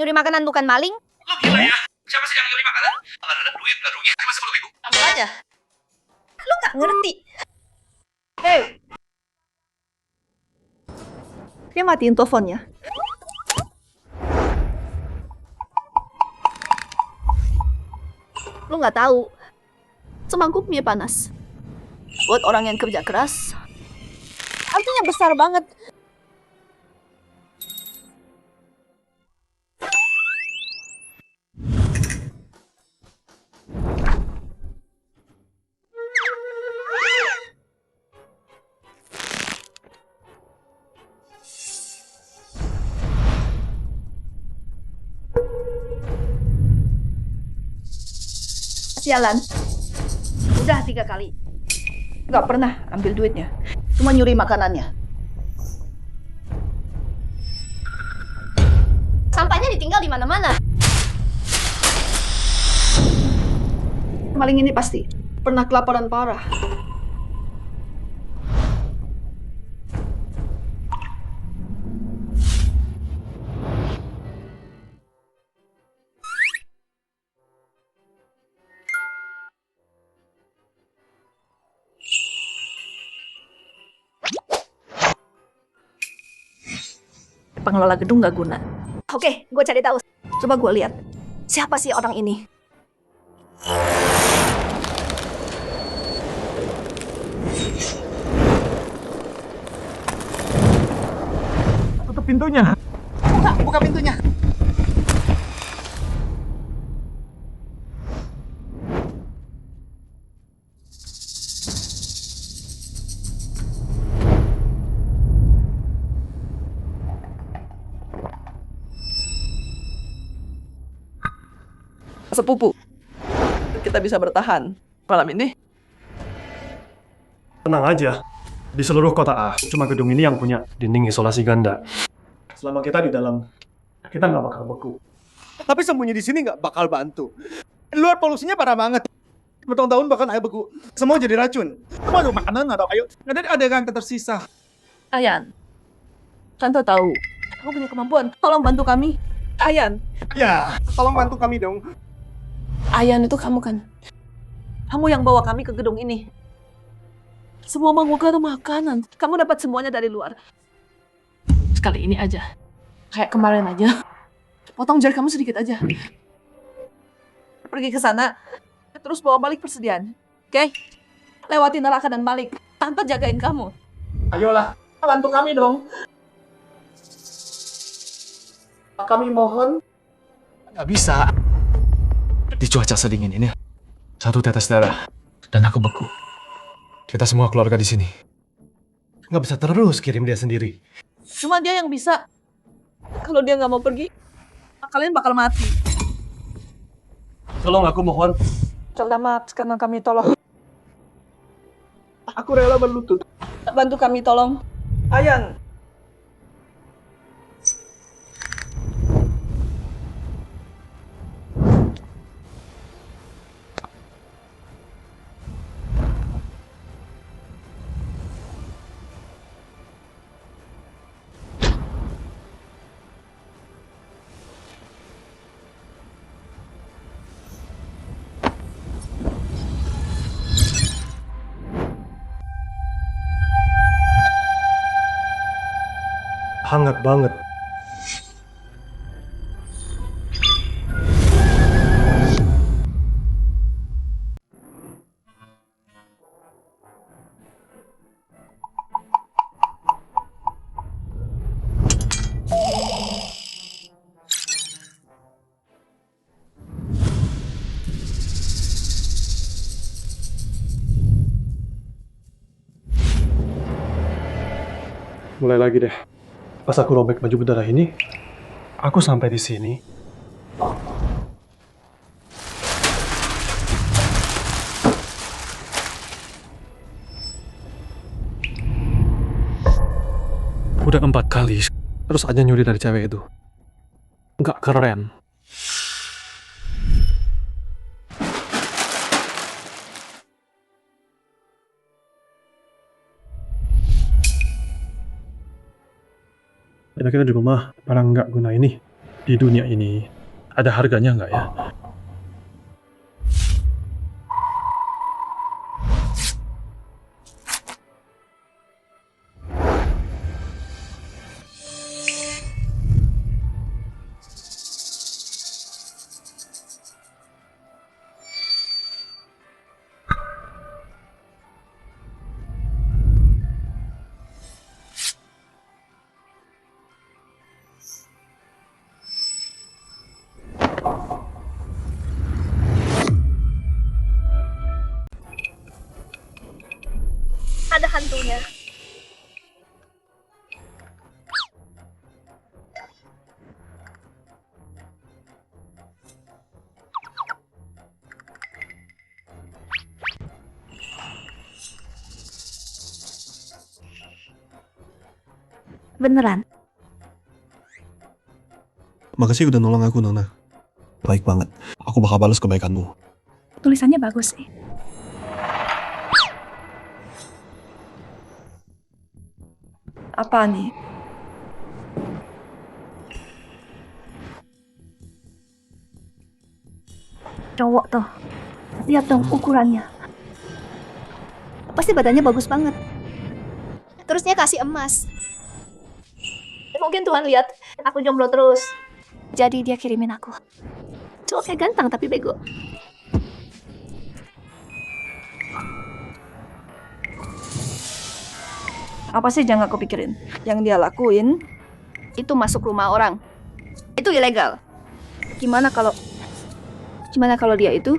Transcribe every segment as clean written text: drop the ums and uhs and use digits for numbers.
Nyuri makanan bukan maling? Lo gila ya? Siapa sih yang nyuri makanan? Nggak ada duit, nggak rugi. Cuma 10.000. Ambil aja. Lu nggak ngerti. Hei. Dia matiin teleponnya. Lu nggak tahu. Semangkuk mie panas. Buat orang yang kerja keras. Artinya besar banget. Sialan. Udah 3 kali. Nggak pernah ambil duitnya. Cuma nyuri makanannya. Sampahnya ditinggal di mana-mana. Maling ini pasti pernah kelaparan parah. Pengelola gedung nggak guna. Oke, gue cari tahu. Coba gue lihat. Siapa sih orang ini? Tutup pintunya. Buka pintunya. Sepupu, kita bisa bertahan malam ini. Tenang aja, di seluruh kota A, cuma gedung ini yang punya dinding isolasi ganda. Selama kita di dalam, kita nggak bakal beku. Tapi sembunyi di sini nggak bakal bantu. Di luar polusinya parah banget. Bertahun-tahun bahkan air beku. Semua jadi racun. Semua ada makanan atau ayo. Ada adegan tersisa. Ayan, Tante tahu, kamu punya kemampuan. Tolong bantu kami. Ayan, Ya, tolong bantu kami dong. Ayan itu kamu kan? Kamu yang bawa kami ke gedung ini. Semua mangga itu makanan. Kamu dapat semuanya dari luar. Sekali ini aja. Kayak kemarin aja. Potong jari kamu sedikit aja. Pergi ke sana. Terus bawa balik persediaan. Oke? Lewati neraka dan balik. Tante jagain kamu. Ayolah, bantu kami dong. Kami mohon. Nggak bisa. Di cuaca sedingin ini, 1 tetes darah. Dan aku beku. Kita semua keluarga di sini. Nggak bisa terus kirim dia sendiri. Cuma dia yang bisa. Kalau dia nggak mau pergi, kalian bakal mati. Tolong aku mohon. Selamatkan kami, tolong. Aku rela berlutut. Bantu kami, tolong. Ayan. Hangat banget. Mulai lagi deh. Pas aku robek baju berdarah ini, aku sampai di sini. Udah 4 kali, terus aja nyuri dari cewek itu. Nggak keren. Kira-kira di rumah barang nggak guna ini. di dunia ini ada harganya nggak ya? Ada hantunya. Beneran? Makasih udah nolong aku, Nona. Baik banget. Aku bakal balas kebaikanmu. Tulisannya bagus sih. Apa nih? Cowok tuh. Lihat dong ukurannya. Pasti badannya bagus banget. Terusnya kasih emas. Mungkin Tuhan lihat aku jomblo terus. Jadi dia kirimin aku. Cowoknya ganteng tapi bego. Apa sih jangan aku pikirin? Yang dia lakuin itu masuk rumah orang. Itu ilegal. Gimana kalau dia itu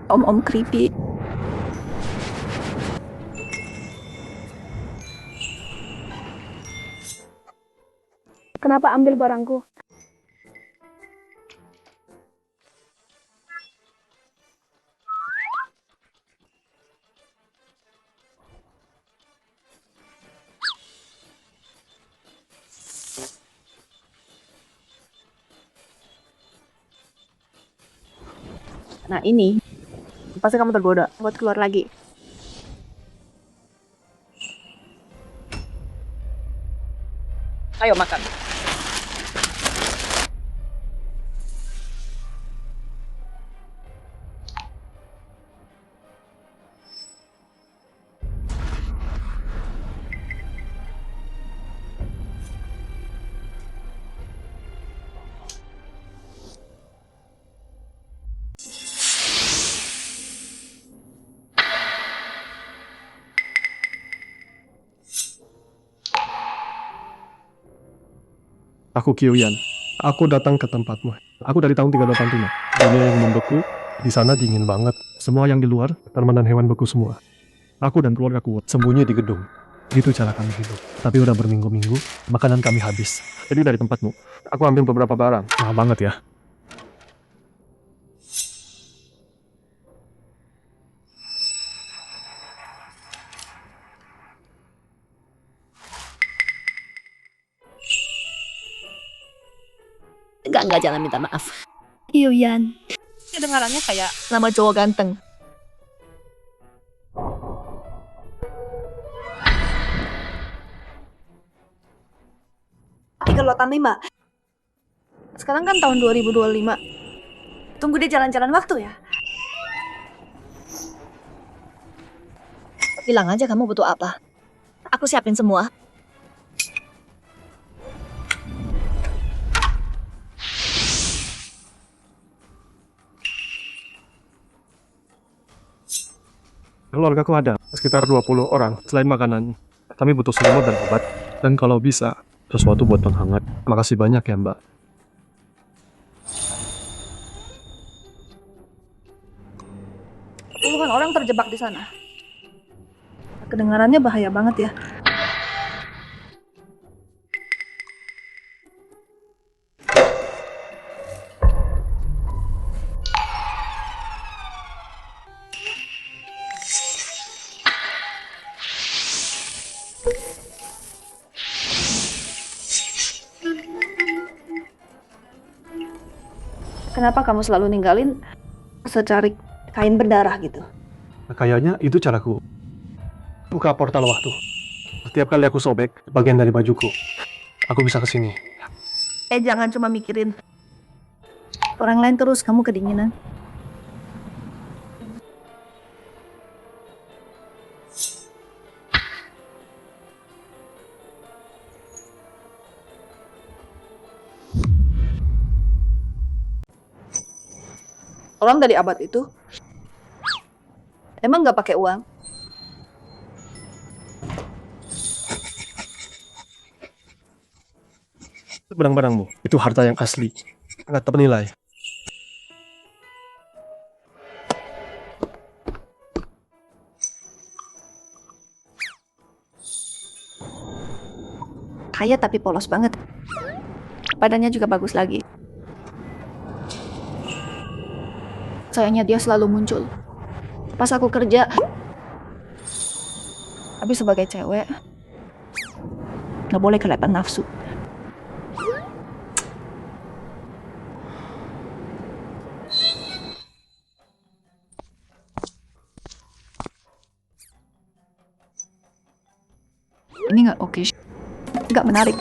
om-om creepy? Kenapa ambil barangku? Nah ini, pasti kamu tergoda buat keluar lagi. Ayo makan. Aku Kyoyan. Aku datang ke tempatmu. Aku dari tahun 385. Dunia yang membeku, di sana dingin banget. Semua yang di luar, tanaman dan hewan beku semua. Aku dan keluargaku sembunyi di gedung. Itu cara kami hidup. Tapi udah berminggu-minggu, makanan kami habis. Jadi dari tempatmu, aku ambil beberapa barang. Mahal banget ya. Enggak, jangan minta maaf. Yuyan. Kedengarannya kayak nama cowok ganteng. Kelotan 5. Sekarang kan tahun 2025. Tunggu dia jalan-jalan waktu ya. Bilang aja kamu butuh apa. Aku siapin semua. Keluargaku ada sekitar 20 orang. Selain makanan, kami butuh selimut dan obat. Dan kalau bisa, sesuatu buat penghangat. Makasih banyak ya, Mbak. Puluhan orang terjebak di sana. Kedengarannya bahaya banget ya. Kenapa kamu selalu ninggalin secarik kain berdarah gitu? Kayaknya itu caraku. Buka portal waktu. Setiap kali aku sobek bagian dari bajuku, aku bisa ke sini. Jangan cuma mikirin Orang lain terus, kamu kedinginan. orang dari abad itu. Emang nggak pakai uang? Barang-barangmu, itu harta yang asli, nggak ternilai. Kaya tapi polos banget. Badannya juga bagus lagi. Sayangnya dia selalu muncul pas aku kerja. Tapi sebagai cewek, nggak boleh kelihatan nafsu. Ini nggak oke, nggak menarik.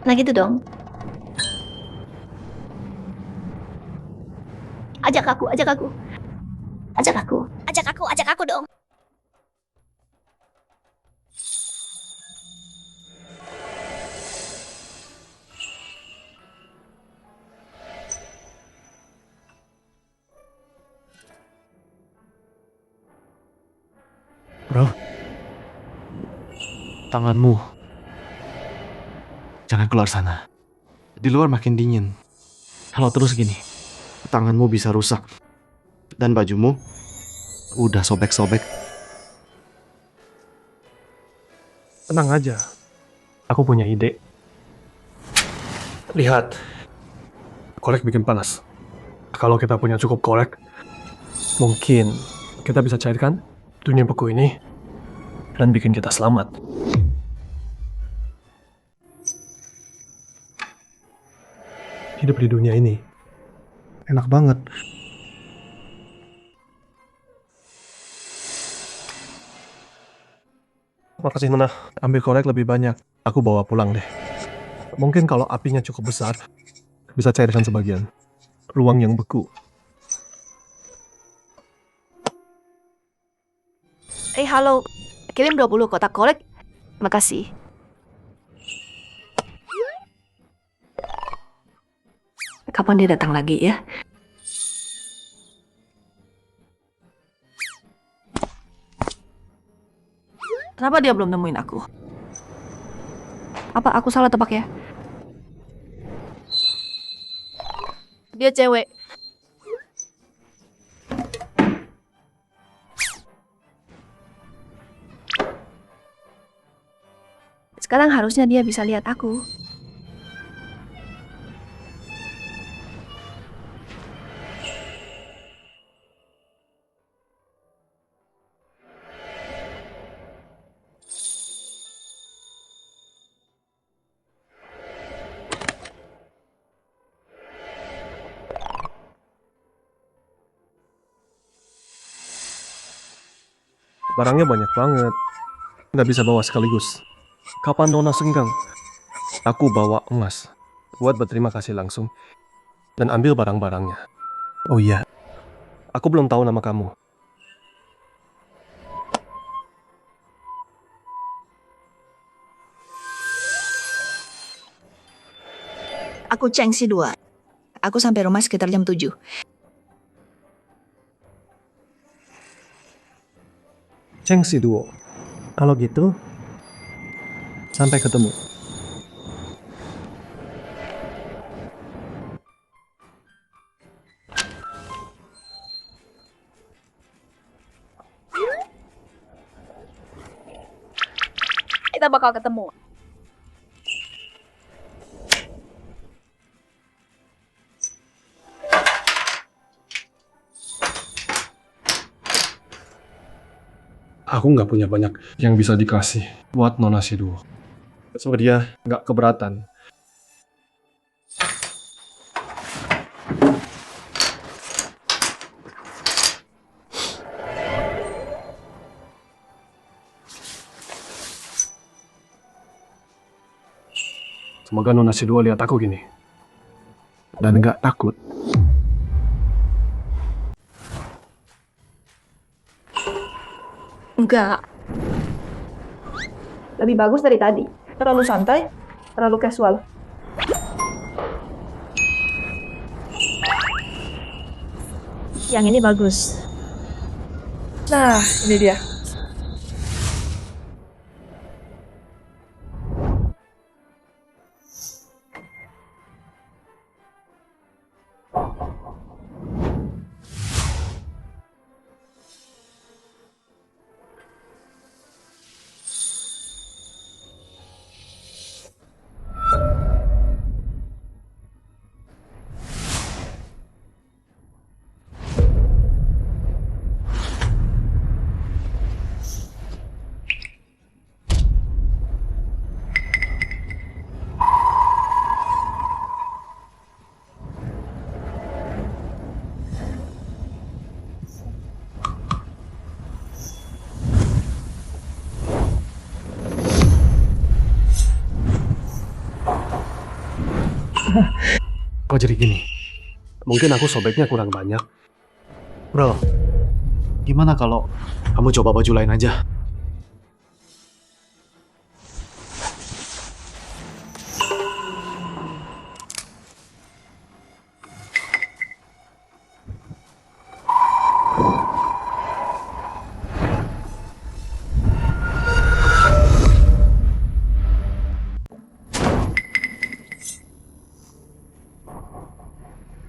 Nah gitu dong. Ajak aku, ajak aku. Ajak aku. Ajak aku dong. Bro, tanganmu. Jangan keluar sana. Di luar makin dingin. Kalau terus gini, tanganmu bisa rusak. Dan bajumu udah sobek-sobek. Tenang aja, aku punya ide. Lihat, korek bikin panas. Kalau kita punya cukup korek, mungkin kita bisa cairkan dunia beku ini dan bikin kita selamat. Hidup di dunia ini enak banget. Makasih Nona, ambil korek lebih banyak. Aku bawa pulang deh. Mungkin kalau apinya cukup besar, bisa cairkan sebagian. Ruang yang beku. Halo, kirim 20 kotak korek. Makasih. Kapan dia datang lagi ya? Kenapa dia belum nemuin aku? Apa aku salah tebak ya? Dia cewek. Sekarang harusnya dia bisa lihat aku. Barangnya banyak banget. Nggak bisa bawa sekaligus. Kapan Nona senggang? Aku bawa emas. Buat berterima kasih langsung. Dan ambil barang-barangnya. Oh iya. Aku belum tahu nama kamu. Aku Cheng Si 2. Aku sampai rumah sekitar jam 7. Cheng Si Duo. Kalau gitu, sampai ketemu. Kita bakal ketemu. Aku nggak punya banyak yang bisa dikasih buat Nona Si Duo. So dia nggak keberatan. Semoga Nona si dua lihat aku gini. Dan nggak takut. Enggak. Lebih bagus dari tadi. Terlalu santai, terlalu casual. Yang ini bagus. Nah, ini dia. Kok jadi gini? Mungkin aku sobeknya kurang banyak. Bro, gimana kalau kamu coba baju lain aja?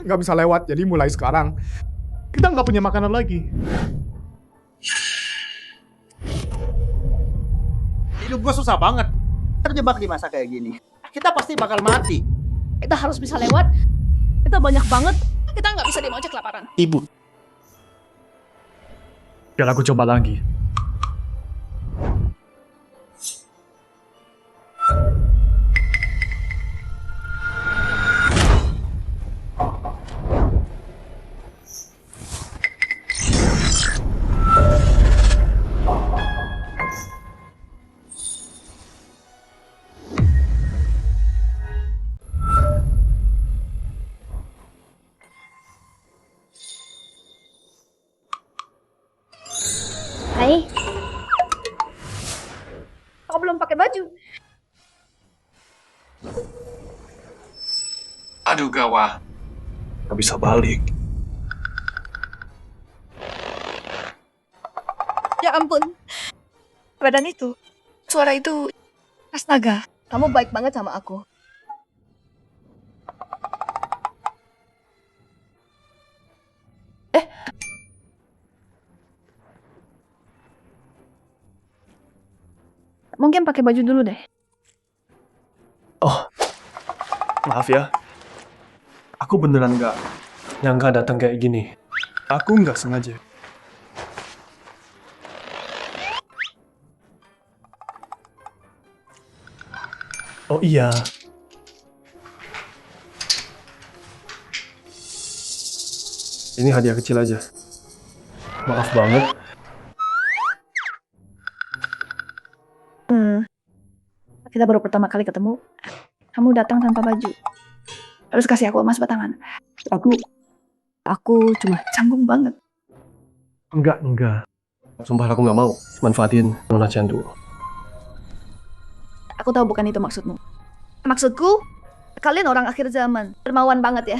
Nggak bisa lewat, jadi mulai sekarang kita nggak punya makanan lagi. Hidup gue susah banget. Terjebak di masa kayak gini. Kita pasti bakal mati. Kita harus bisa lewat. Kita banyak banget. Kita nggak bisa diem aja kelaparan. Ibu. Biar aku coba lagi. Hai. Kau belum pakai baju. Aduh gawat. Gak bisa balik. Ya ampun. Badan itu. Suara itu. Astaga. Kamu baik banget sama aku. Mungkin pakai baju dulu deh. Oh, maaf ya. Aku beneran nggak nyangka datang kayak gini. Aku nggak sengaja. Oh iya. Ini hadiah kecil aja. Maaf banget. Kita baru pertama kali ketemu. Kamu datang tanpa baju. Terus kasih aku emas batangan. Aku cuma canggung banget. Enggak. Sumpah aku nggak mau manfaatin Nona Candu. Aku tahu bukan itu maksudmu. Maksudku, kalian orang akhir zaman. Dermawan banget ya.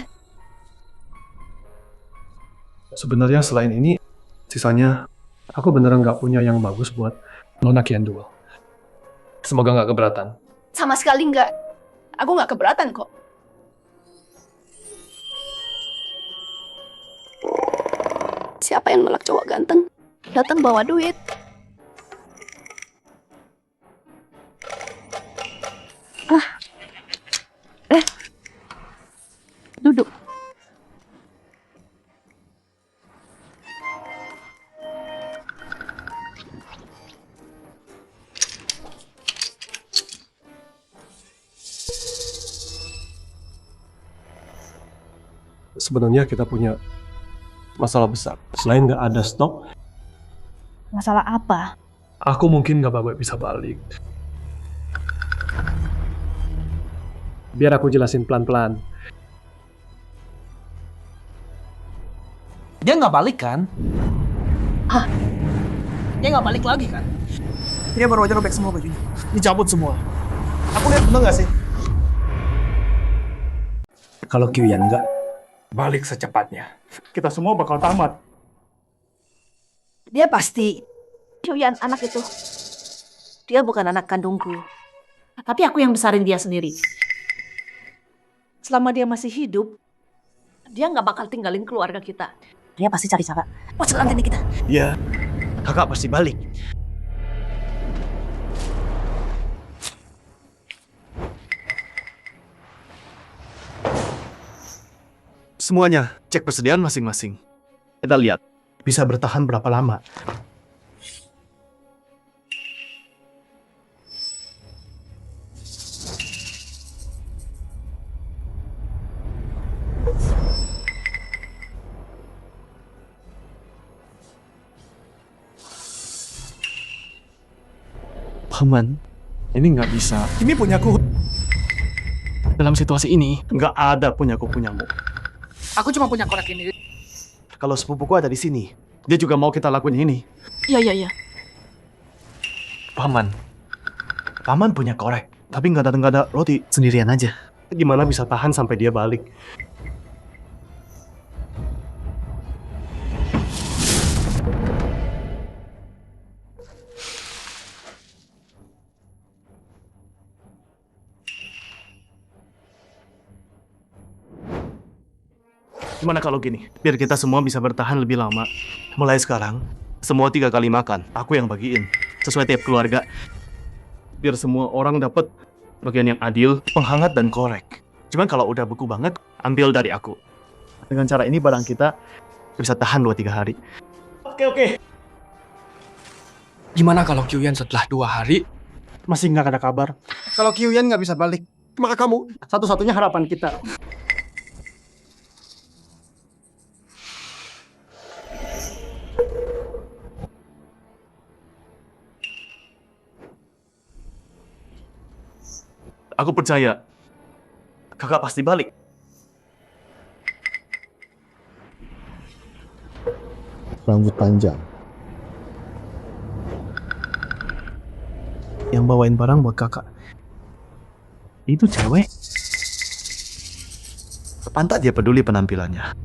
Sebenarnya selain ini, sisanya aku beneran nggak punya yang bagus buat Nona Candu. Semoga nggak keberatan. Sama sekali nggak. Aku nggak keberatan kok. Siapa yang nolak cowok ganteng? Datang bawa duit. Duduk. Sebenarnya kita punya masalah besar. Selain nggak ada stok, Masalah apa? aku mungkin nggak bisa balik. Biar aku jelasin pelan-pelan. Dia nggak balik kan? Dia nggak balik lagi kan? Dia baru aja robek semua bajunya. Dicabut semua. Aku lihat bener nggak sih? Kalau Kyuyan nggak balik secepatnya, Kita semua bakal tamat. Dia pasti. Kyuyan anak itu. Dia bukan anak kandungku. Tapi aku yang besarin dia sendiri. Selama dia masih hidup, dia nggak bakal tinggalin keluarga kita. Dia pasti cari cara. Mau selantin kita. Iya, kakak pasti balik. Semuanya, cek persediaan masing-masing. Kita lihat, bisa bertahan berapa lama. Paman, ini nggak bisa. Ini punyaku. Dalam situasi ini, nggak ada punyamu. aku cuma punya korek ini. Kalau sepupuku ada di sini, dia juga mau kita lakuin ini. Iya. Paman punya korek, tapi nggak ada roti, sendirian aja. Gimana bisa tahan sampai dia balik? Gimana kalau gini? Biar kita semua bisa bertahan lebih lama. Mulai sekarang, semua 3 kali makan, aku yang bagiin. Sesuai tiap keluarga. Biar semua orang dapat bagian yang adil, penghangat, dan korek. Cuman kalau udah beku banget, ambil dari aku. Dengan cara ini barang kita bisa tahan 2-3 hari. Oke. Gimana kalau Kyuyan setelah 2 hari? Masih nggak ada kabar. Kalau Kyuyan nggak bisa balik, maka kamu satu-satunya harapan kita. Aku percaya, kakak pasti balik. Rambut panjang. Yang bawain barang buat kakak. Itu cewek. Pantas dia peduli penampilannya.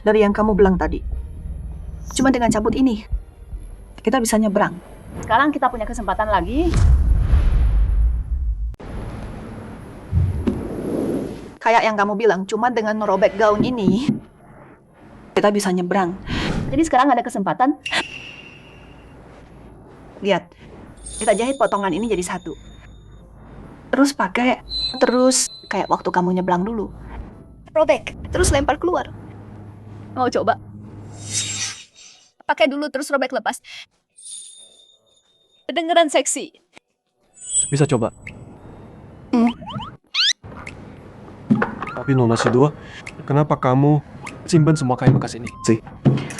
Dari yang kamu bilang tadi. Cuma dengan cabut ini, kita bisa nyebrang. Sekarang kita punya kesempatan lagi. Kayak yang kamu bilang, cuma dengan merobek gaun ini, kita bisa nyebrang. Jadi sekarang ada kesempatan. Lihat, kita jahit potongan ini jadi satu. Terus kayak waktu kamu nyebrang dulu. Robek, terus lempar keluar. Mau coba? Pakai dulu terus robek lepas. Kedengeran seksi. Bisa coba. Tapi Nona Sidua, kenapa kamu simpen semua kain bekas ini?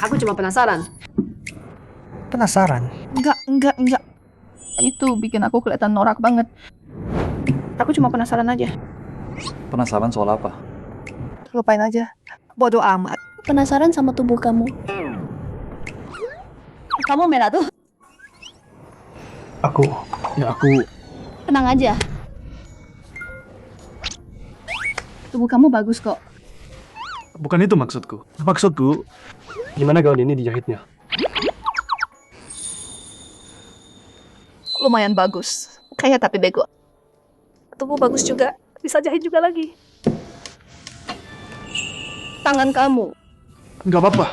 Aku cuma penasaran. Penasaran? Enggak. Itu bikin aku kelihatan norak banget. Aku cuma penasaran aja. Penasaran soal apa? Lupain aja. Bodoh amat. Penasaran sama tubuh kamu. Kamu merah tuh. Aku. Tenang aja. Tubuh kamu bagus kok. Bukan itu maksudku. Maksudku, Gimana gaun ini dijahitnya? Lumayan bagus. Kaya tapi bego. Tubuh bagus juga. Bisa jahit juga lagi. Tangan kamu. nggak apa-apa.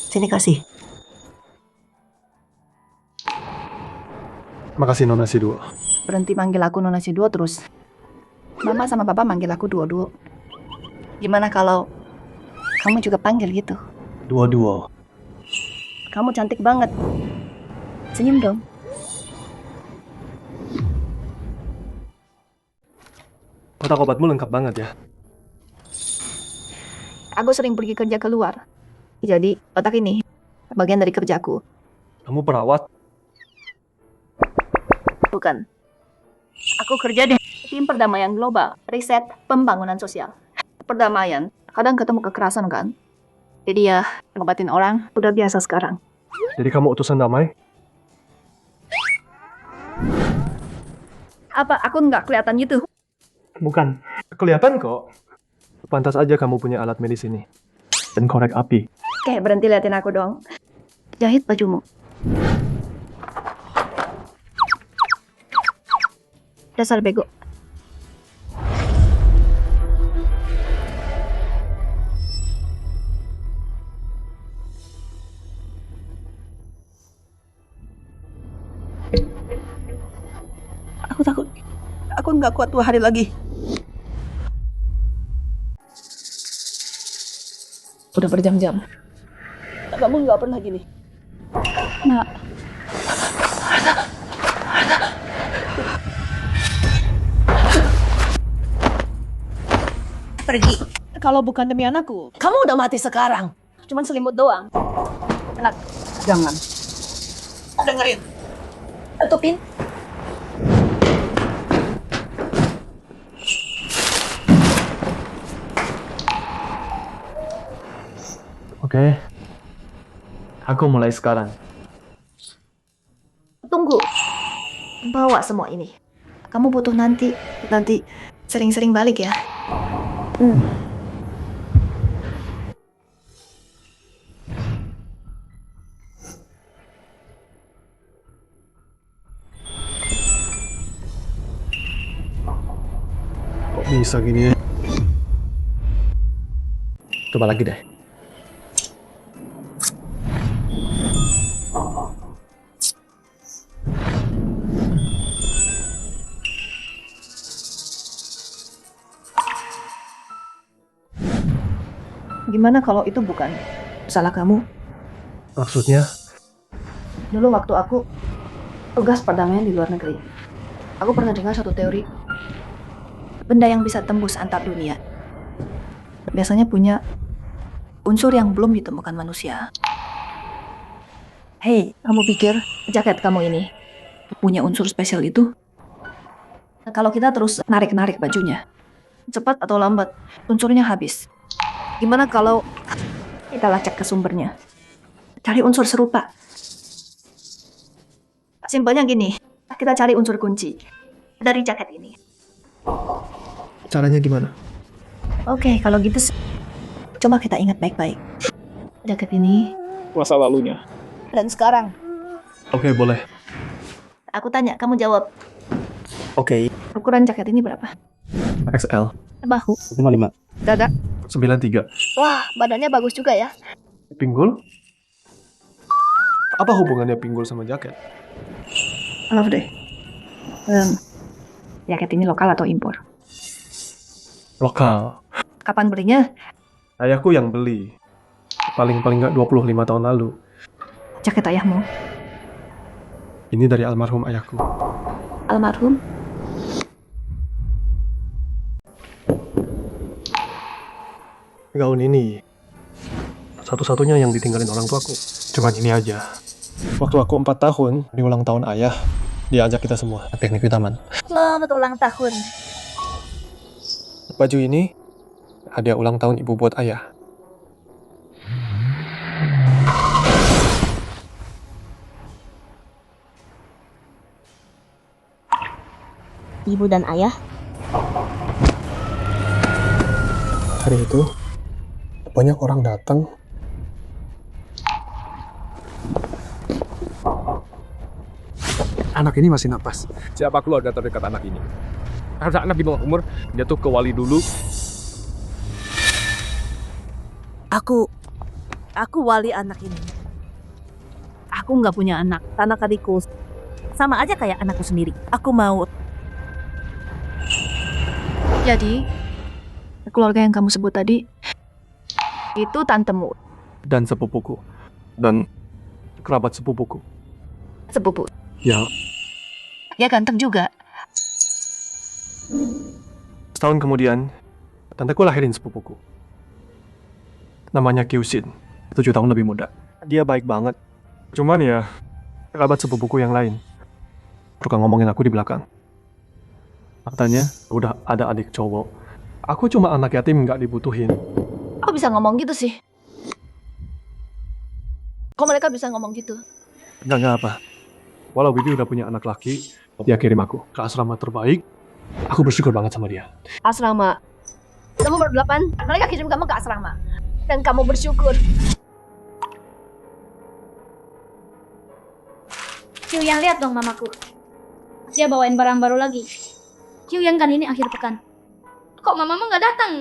Sini kasih. Makasih Nona Sidua. Berhenti manggil aku Nona Sidua terus. Mama sama Papa manggil aku Duo-Duo. Gimana kalau kamu juga panggil gitu? Dua-dua. Kamu cantik banget. Senyum dong. Kotak obatmu lengkap banget ya. Aku sering pergi kerja keluar. Jadi, otak ini bagian dari kerjaku. Kamu perawat? Bukan. Aku kerja di tim perdamaian global, riset pembangunan sosial. Perdamaian, kadang ketemu kekerasan kan? Jadi ya, ngobatin orang udah biasa sekarang. Jadi kamu utusan damai? Apa aku nggak kelihatan gitu? Bukan. Kelihatan kok. Pantas aja kamu punya alat medis ini. Dan korek api. Oke, berhenti liatin aku dong. Jahit bajumu. Dasar bego. Aku takut. Aku nggak kuat 2 hari lagi. Udah berjam-jam. Kamu nggak pernah gini. Nak. Pergi. Kalau bukan demi anakku, kamu udah mati sekarang. Cuman selimut doang. Enak. Jangan. Dengerin. Tutupin. Oke. Aku mulai sekarang. Tunggu. Bawa semua ini. Kamu butuh nanti sering-sering balik ya. Kok bisa gini ya? Coba lagi deh. Gimana kalau itu bukan salah kamu? Maksudnya? Dulu waktu aku tugas perdamaian di luar negeri, aku pernah dengar satu teori. Benda yang bisa tembus antar dunia biasanya punya unsur yang belum ditemukan manusia. Hei, kamu pikir jaket kamu ini punya unsur spesial itu? Nah, kalau kita terus narik-narik bajunya, cepat atau lambat unsurnya habis. Gimana kalau kita lacak ke sumbernya? Cari unsur serupa. Simpelnya gini, kita cari unsur kunci dari jaket ini. Caranya gimana? Oke, kalau gitu coba kita ingat baik-baik. Jaket ini Masa lalunya. dan sekarang. Oke, boleh. Aku tanya, kamu jawab. Oke. Ukuran jaket ini berapa? XL. Bahu, 55. dada. 93. Wah, badannya bagus juga ya. Pinggul? Apa hubungannya pinggul sama jaket? Maaf deh. Jaket ini lokal atau impor? Lokal. Kapan belinya? Ayahku yang beli. Paling-paling nggak 25 tahun lalu. Jaket ayahmu. Ini dari almarhum ayahku. Almarhum? Gaun ini satu-satunya yang ditinggalin orang tuaku. Cuman ini aja. Waktu aku 4 tahun, di ulang tahun ayah, dia ajak kita semua piknik di taman. Selamat ulang tahun. Baju ini hadiah ulang tahun ibu buat ayah. Ibu dan ayah? Hari itu, banyak orang datang. Anak ini masih napas. Siapa keluarga terdekat anak ini? Harus anak di bawah umur, dia tuh ke wali dulu. Aku wali anak ini. Aku nggak punya anak. Anak adikku sama aja kayak anakku sendiri. Aku mau. Jadi, keluarga yang kamu sebut tadi, itu tantemu, Dan sepupuku. Dan kerabat sepupuku. sepupu. Ya, Ya ganteng juga. setahun kemudian, tanteku lahirin sepupuku. Namanya Kyushin, 7 tahun lebih muda. Dia baik banget. Cuman ya, kerabat sepupuku yang lain suka ngomongin aku di belakang. Katanya udah ada adik cowok. Aku cuma anak yatim nggak dibutuhin. Kok bisa ngomong gitu sih? Kok mereka bisa ngomong gitu? Nggak apa. Walau Bibi udah punya anak laki, dia kirim aku ke asrama terbaik. Aku bersyukur banget sama dia. Asrama. Kamu berdelapan, mereka kirim kamu ke asrama. Dan kamu bersyukur. Kyuyan, lihat dong mamaku. Dia bawain barang baru lagi. Kyuyan kan ini akhir pekan. Kok mama nggak datang?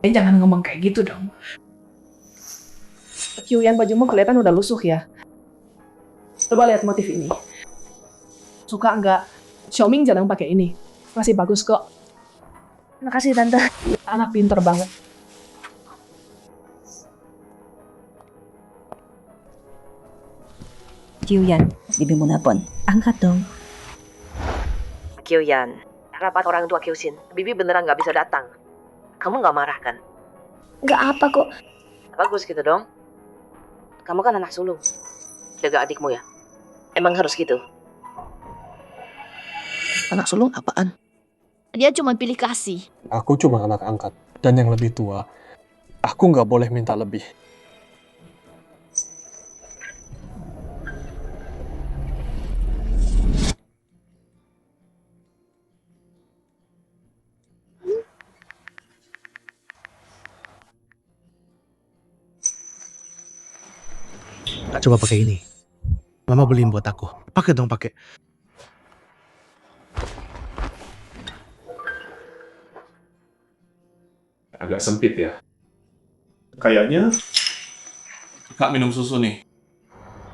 Jangan ngomong kayak gitu dong. Kyuyan, bajumu kelihatan udah lusuh ya. Coba lihat motif ini. Suka nggak? Xiaoming jarang pakai ini. Masih bagus kok. Makasih tante. Anak pinter banget. Kyuyan, Bibi mau nelpon. Angkat dong. Kyuyan, rapat orang tua Kyushin. Bibi beneran nggak bisa datang. Kamu nggak marah kan? Nggak apa kok. Bagus gitu dong. Kamu kan anak sulung. Jaga adikmu ya. Emang harus gitu. Anak sulung apaan? Dia cuma pilih kasih. Aku cuma anak angkat. Dan yang lebih tua, aku nggak boleh minta lebih. Coba pakai ini. Mama beliin buat aku. Pakai dong, pakai. Agak sempit ya. Kayaknya Kak minum susu nih.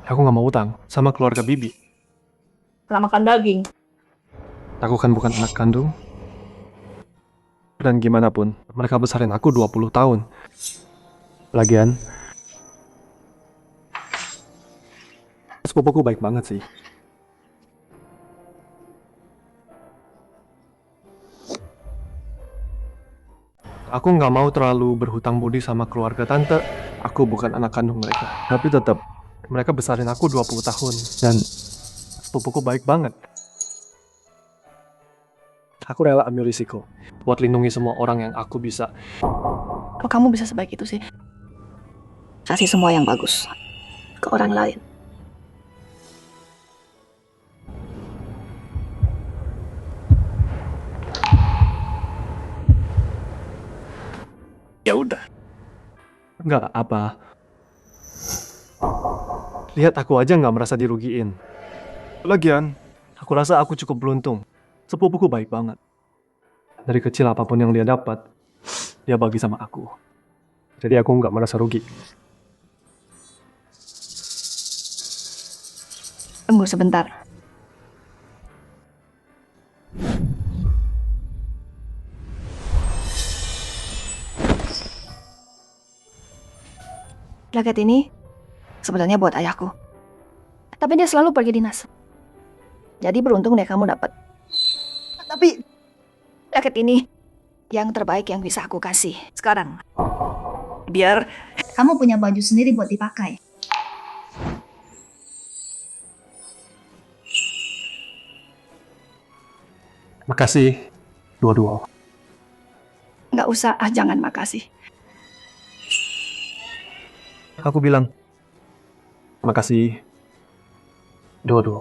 Aku nggak mau utang sama keluarga Bibi. Pernah makan daging. Aku kan bukan anak kandung. Dan gimana pun, mereka besarin aku 20 tahun. Lagian, sepupuku baik banget sih. Aku nggak mau terlalu berhutang budi sama keluarga tante. Aku bukan anak kandung mereka. Tapi tetap, mereka besarin aku 20 tahun. Dan sepupuku baik banget. Aku rela ambil risiko buat lindungi semua orang yang aku bisa. Kok kamu bisa sebaik itu sih? Kasih semua yang bagus ke orang lain. Ya udah. Nggak apa. Lihat aku aja nggak merasa dirugiin. Lagian, aku rasa aku cukup beruntung. Sepupuku baik banget. Dari kecil apapun yang dia dapat, dia bagi sama aku. Jadi aku nggak merasa rugi. Tunggu sebentar. Plaket ini sebenarnya buat ayahku. Tapi dia selalu pergi dinas. Jadi beruntung deh kamu dapat. Tapi plaket ini yang terbaik yang bisa aku kasih sekarang. Biar Kamu punya baju sendiri buat dipakai. Makasih, dua-dua. nggak usah, jangan makasih. Aku bilang, makasih, dua-dua.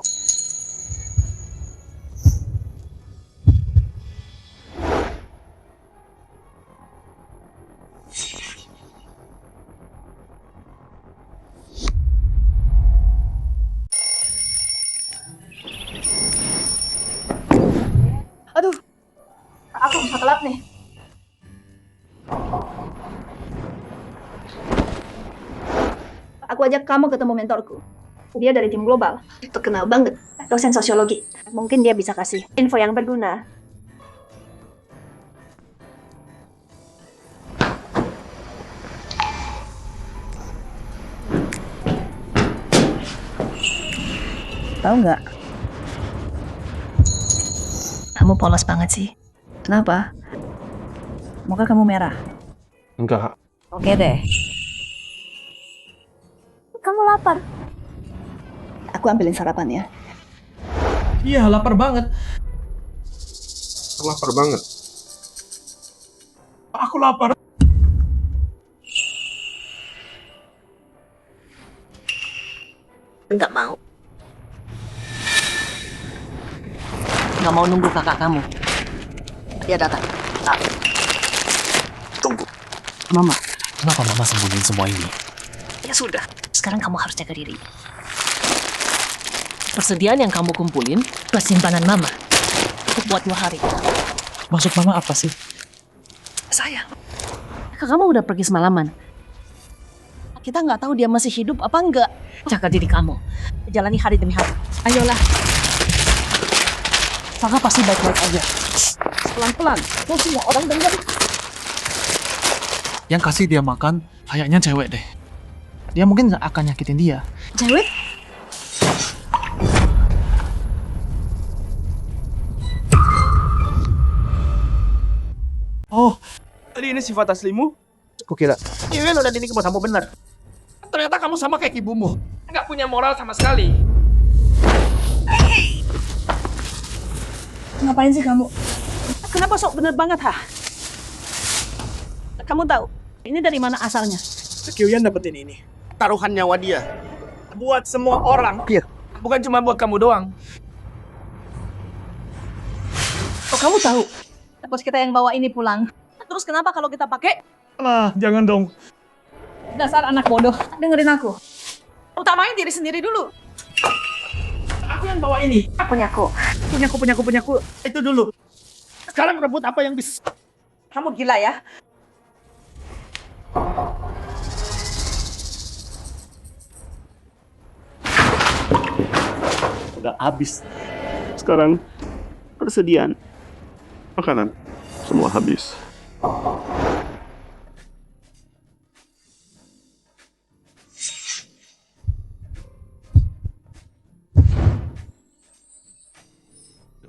Aduh, aku bisa telat nih. Aku ajak kamu ketemu mentorku. Dia dari tim global. Terkenal banget. Dosen sosiologi. Mungkin dia bisa kasih info yang berguna. Tahu nggak? Kamu polos banget sih. Kenapa? Muka kamu merah. Enggak, Oke deh. kamu lapar. Aku ambilin sarapan ya. Iya, lapar banget. Lapar banget. Aku lapar. Enggak mau. Enggak mau nunggu kakak kamu. Dia datang. Tunggu. Mama. Kenapa Mama sembunyiin semua ini? Ya sudah. Sekarang kamu harus jaga diri. Persediaan yang kamu kumpulin buat simpanan Mama. Untuk buat 2 hari. Maksud Mama apa sih? Sayang. Kakak kamu udah pergi semalaman. Kita nggak tahu dia masih hidup apa enggak. Jaga diri kamu. Jalani hari demi hari. Ayolah. Kakak pasti baik-baik aja. Pelan-pelan. Tuh semua orang dengar. Yang kasih dia makan kayaknya cewek deh. Dia mungkin nggak akan nyakitin dia. Cewek? Oh, tadi ini sifat aslimu? Kukira. Iya, udah ini kamu benar. Ternyata kamu sama kayak ibumu. Nggak punya moral sama sekali. Ngapain sih kamu? Kenapa sok bener banget, ha? Kamu tahu, ini dari mana asalnya? Kyuyan dapetin ini. Taruhan nyawa dia. Buat semua orang. Iya. Bukan cuma buat kamu doang. Oh, kamu tahu? Bos kita yang bawa ini pulang. Terus kenapa kalau kita pakai? Lah, jangan dong. Dasar anak bodoh. Dengerin aku. Utamain diri sendiri dulu. Aku yang bawa ini. Punyaku. Punyaku. Itu dulu. Sekarang rebut apa yang bisa. Kamu gila ya? Udah habis. Sekarang persediaan makanan semua habis.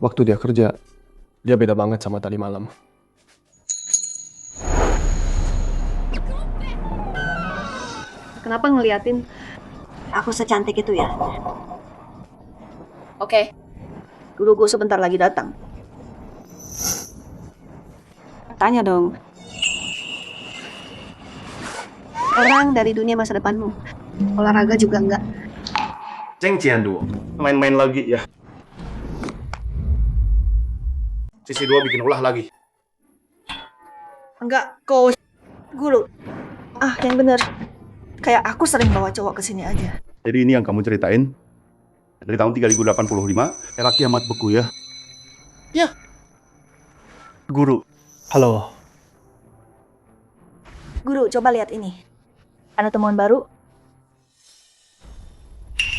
Waktu dia kerja, dia beda banget sama tadi malam. Kenapa ngeliatin aku secantik itu ya? Oke. Guruku sebentar lagi datang. Tanya dong. Orang dari dunia masa depanmu. Olahraga juga enggak. Ceng Ciandu, main-main lagi ya. Sisi 2 bikin ulah lagi. Enggak, coach. Guru. Ah, yang bener. Kayak aku sering bawa cowok ke sini aja. Jadi ini yang kamu ceritain dari tahun 3085, era kiamat beku ya? Ya. Guru. Halo. Guru, coba lihat ini. Ada temuan baru?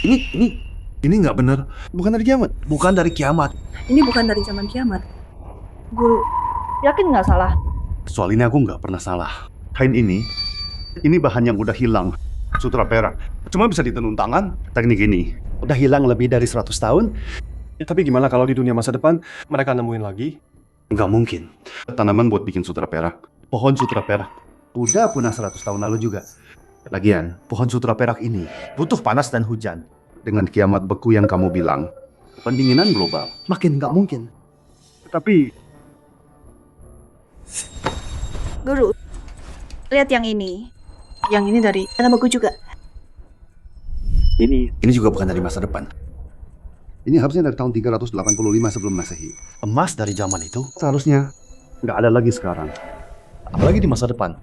Ini nggak bener. Bukan dari kiamat. Bukan dari kiamat. Ini bukan dari zaman kiamat. Guru, yakin nggak salah? Soal ini aku nggak pernah salah. Kain ini bahan yang udah hilang. Sutra perak. Cuma bisa ditenun tangan. Teknik ini udah hilang lebih dari 100 tahun. Ya, tapi gimana kalau di dunia masa depan mereka nemuin lagi? Nggak mungkin. Tanaman buat bikin sutra perak. Pohon sutra perak. Udah punah 100 tahun lalu juga. Lagian, pohon sutra perak ini butuh panas dan hujan. Dengan kiamat beku yang kamu bilang, pendinginan global makin nggak mungkin. Tapi Guru, lihat yang ini. Yang ini dari tanah beku juga. Ini juga bukan dari masa depan. Ini harusnya dari tahun 385 sebelum Masehi. Emas dari zaman itu seharusnya nggak ada lagi sekarang. Apalagi di masa depan.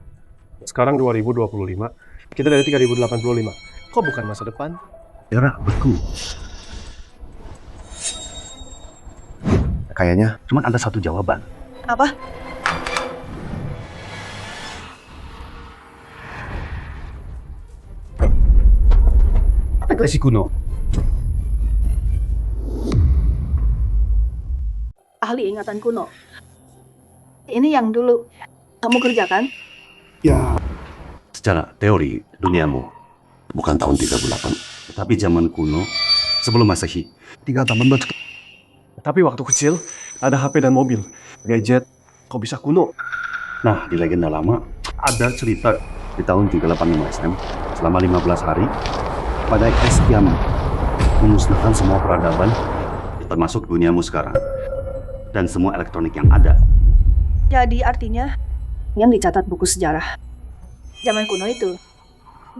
sekarang 2025, kita dari 3085. Kok bukan masa depan? Era beku. Kayaknya cuma ada satu jawaban. Apa? Si kuno. Ahli ingatan kuno. Ini yang dulu kamu kerjakan? Ya. Secara teori duniamu bukan tahun 38, tapi zaman kuno sebelum Masehi. 3 tahun baru. Tapi waktu kecil ada HP dan mobil, gadget, kok bisa kuno? Nah, di legenda lama ada cerita di tahun 385 SM selama 15 hari badai es kiamat memusnahkan semua peradaban, termasuk duniamu sekarang, dan semua elektronik yang ada. Jadi artinya yang dicatat buku sejarah zaman kuno itu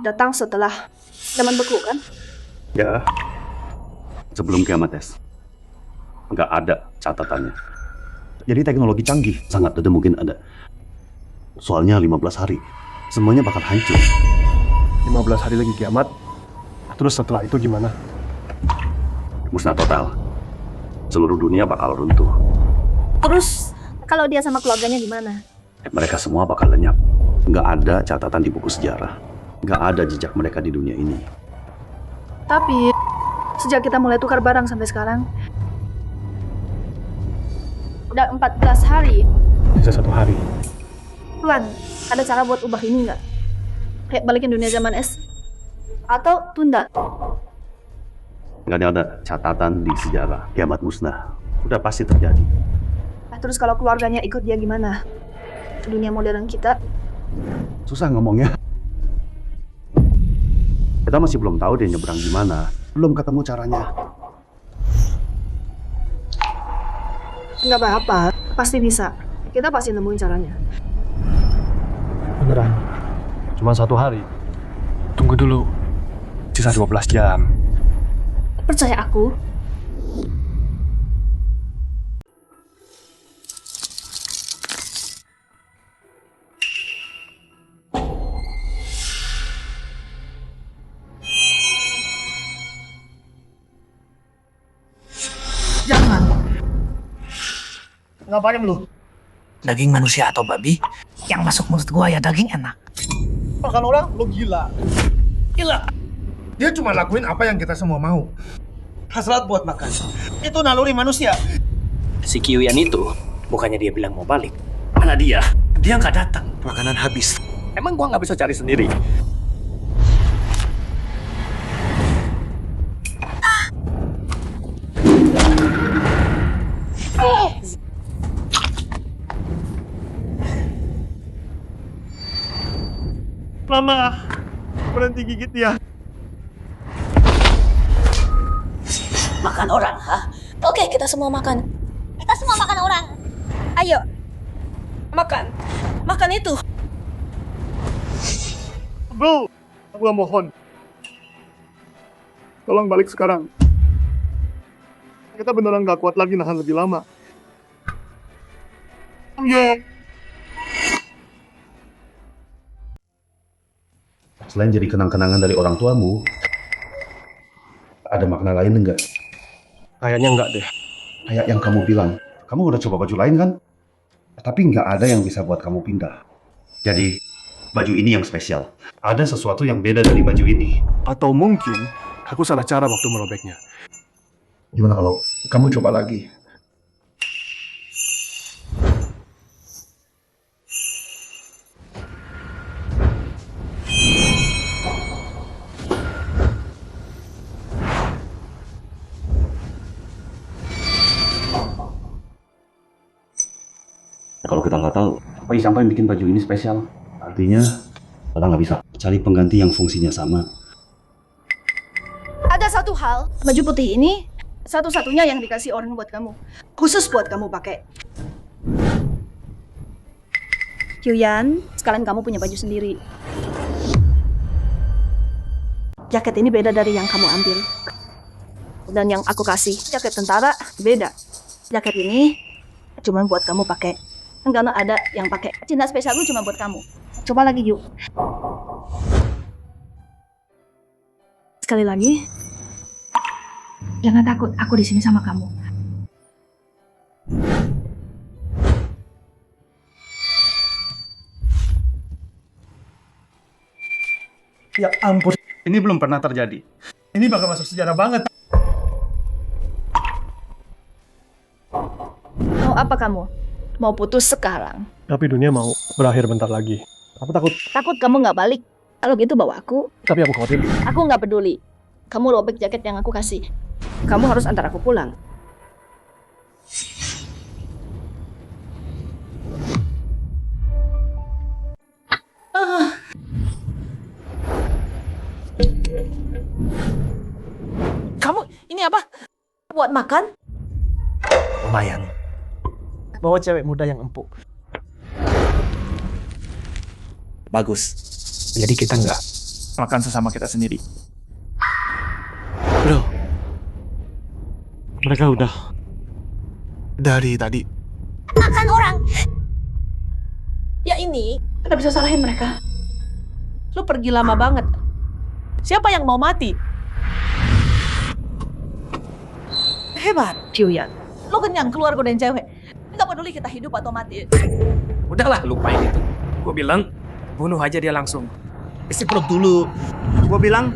datang setelah zaman beku kan? Ya, sebelum kiamat es. Nggak ada catatannya. Jadi teknologi canggih sangat tidak mungkin ada. Soalnya 15 hari, semuanya bakal hancur. 15 hari lagi kiamat. Terus setelah itu gimana? Musnah total. Seluruh dunia bakal runtuh. Terus kalau dia sama keluarganya gimana? Mereka semua bakal lenyap. Nggak ada catatan di buku sejarah. Nggak ada jejak mereka di dunia ini. Tapi sejak kita mulai tukar barang sampai sekarang udah 14 hari. Bisa 1 hari. Tuan, ada cara buat ubah ini nggak? Kayak balikin dunia zaman es? Atau tunda? Nggak ada catatan di sejarah kiamat musnah. Udah pasti terjadi. Terus kalau keluarganya ikut dia gimana? Dunia modern kita. Susah ngomongnya. Kita masih belum tahu dia nyebrang gimana. Belum ketemu caranya. Nggak apa-apa, pasti bisa. Kita pasti nemuin caranya. Beneran. Cuma 1 hari. Tunggu dulu. Sisa 12 jam. Percaya aku. Jangan. Ngapain lu? Daging manusia atau babi, yang masuk mulut gua ya daging enak. Makan orang, lu gila. Gila. Dia cuma lakuin apa yang kita semua mau. Hasrat buat makan. Itu naluri manusia. Si Kyuyan itu, bukannya dia bilang mau balik. Mana dia? Dia nggak datang. Makanan habis. Emang gua nggak bisa cari sendiri? Mama, berhenti gigit dia. Makan orang, ha? Oke, kita semua makan. Kita semua makan orang. Ayo. Makan. Makan itu. Bro, gua mohon. Tolong balik sekarang. Kita beneran gak kuat lagi nahan lebih lama. Ya. Selain jadi kenang-kenangan dari orang tuamu, ada makna lain enggak? Kayaknya enggak deh. Kayak yang kamu bilang, kamu udah coba baju lain kan? Tapi nggak ada yang bisa buat kamu pindah. Jadi, baju ini yang spesial. Ada sesuatu yang beda dari baju ini. Atau mungkin aku salah cara waktu merobeknya. Gimana kalau kamu coba lagi? Kalau kita nggak tahu, apa sampai bikin baju ini spesial? Artinya, kita nggak bisa cari pengganti yang fungsinya sama. Ada satu hal, baju putih ini satu-satunya yang dikasih orang buat kamu. Khusus buat kamu pakai. Kyuyan, sekalian kamu punya baju sendiri. Jaket ini beda dari yang kamu ambil. Dan yang aku kasih, jaket tentara, beda. Jaket ini cuma buat kamu pakai. Enggak ada yang pakai. Cinta spesial lu cuma buat kamu. Coba lagi yuk. Sekali lagi. Jangan takut, aku di sini sama kamu. Ya ampun, ini belum pernah terjadi. Ini bakal masuk sejarah banget. Mau apa kamu? Mau putus sekarang? Tapi dunia mau berakhir bentar lagi. Aku takut. Takut kamu nggak balik? Kalau gitu bawa aku. Tapi aku khawatir. Aku nggak peduli. Kamu robek jaket yang aku kasih. Kamu harus antar aku pulang. Kamu ini apa? Buat makan? Lumayan. Bawa cewek muda yang empuk. Bagus. Jadi kita nggak Makan sesama kita sendiri. Bro, mereka udah dari tadi. Makan orang. Ya ini, kita bisa salahin mereka. Lu pergi lama banget. Siapa yang mau mati? Hebat, Ciuyan. Lu kenyang keluar godain cewek. Nggak peduli kita hidup atau mati. Udahlah, lupain itu. Gue bilang, bunuh aja dia langsung. Isi perut dulu. Gue bilang,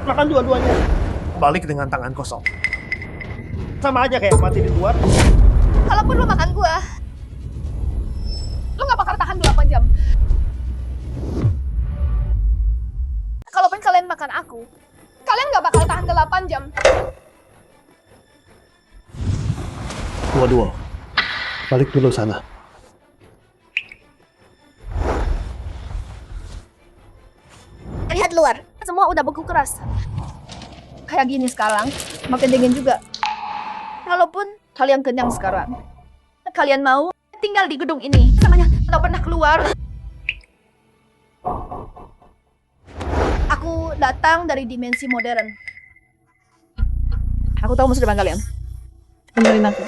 makan dua-duanya. Balik dengan tangan kosong. Sama aja kayak mati di luar. Kalaupun lu makan gua, lu gak bakal tahan 8 jam. Kalaupun kalian makan aku, kalian gak bakal tahan 8 jam. Dua-dua. Balik dulu sana. Lihat luar, semua udah beku keras. Kayak gini sekarang, makin dingin juga. Kalaupun kalian kenyang sekarang, kalian mau tinggal di gedung ini, namanya nggak pernah keluar. Aku datang dari dimensi modern. Aku tahu musuh depan kalian. Dengerin aku.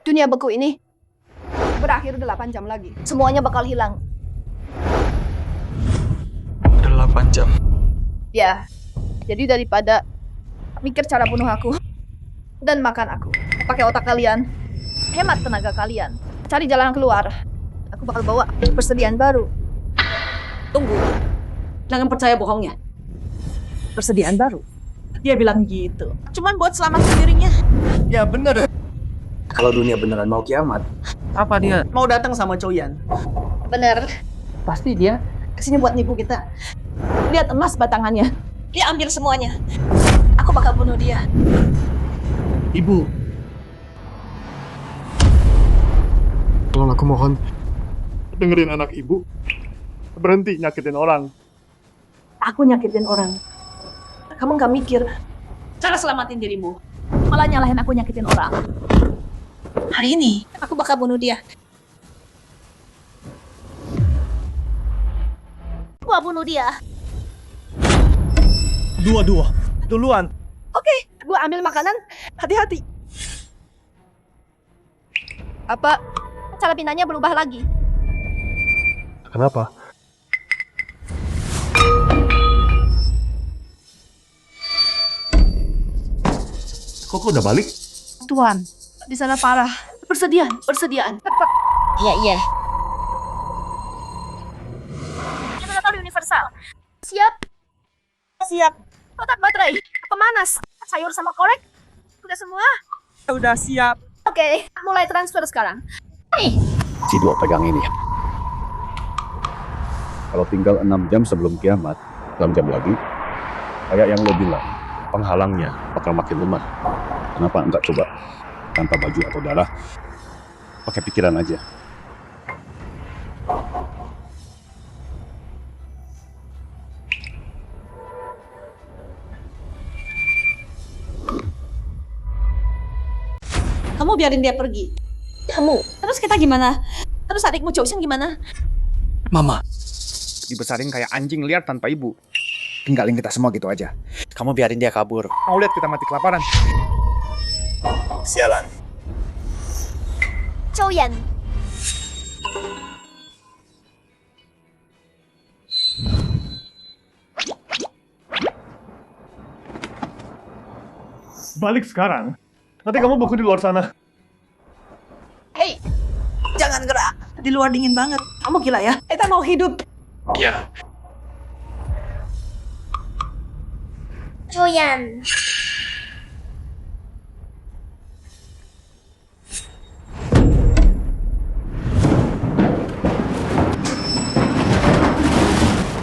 Dunia beku ini berakhir 8 jam lagi. Semuanya bakal hilang. 8 jam. Ya, jadi daripada mikir cara bunuh aku dan makan aku, pakai otak kalian, hemat tenaga kalian, cari jalan keluar. Aku bakal bawa persediaan baru. Tunggu. Jangan percaya bohongnya. Persediaan baru. Dia bilang gitu. Cuman buat selamatkan dirinya. Ya bener. Kalau dunia beneran mau kiamat, apa dia mau datang sama Coyan? Bener. Pasti dia Kesini buat nipu kita. Lihat emas batangannya. Dia ambil semuanya. Aku bakal bunuh dia. Ibu. Tolong aku mohon. Dengerin anak ibu. Berhenti nyakitin orang. Aku nyakitin orang. Kamu nggak mikir cara selamatin dirimu. Malah nyalahin aku nyakitin orang. Hari ini, aku bakal bunuh dia. Gua bunuh dia. Dua-dua. Duluan. Oke, gua ambil makanan. Hati-hati. Apa cara pindahnya berubah lagi? Kenapa? Kok udah balik? Tuan, di sana parah. Persediaan. Cepat. Iya. Kita tahu di Universal. Siap? Siap. Otak baterai. Pemanas. Sayur sama korek. Udah semua? Udah siap. Oke, mulai transfer sekarang. Si dua pegang ini. Kalau tinggal 6 jam sebelum kiamat, 6 jam lagi, kayak yang lo bilang, penghalangnya bakal makin lemah. Kenapa enggak coba tanpa baju atau darah? Pakai pikiran aja. Kamu biarin dia pergi. Kamu. Terus kita gimana? Terus adikmu Chosen gimana? Mama. Dibesarin kayak anjing liar tanpa ibu. Tinggalin kita semua gitu aja. Kamu biarin dia kabur. Mau lihat kita mati kelaparan. Sialan. Choyan. Balik sekarang. Nanti kamu beku di luar sana. Hei, jangan gerak. Di luar dingin banget. Kamu gila ya? Kita mau hidup. Iya. Choyan.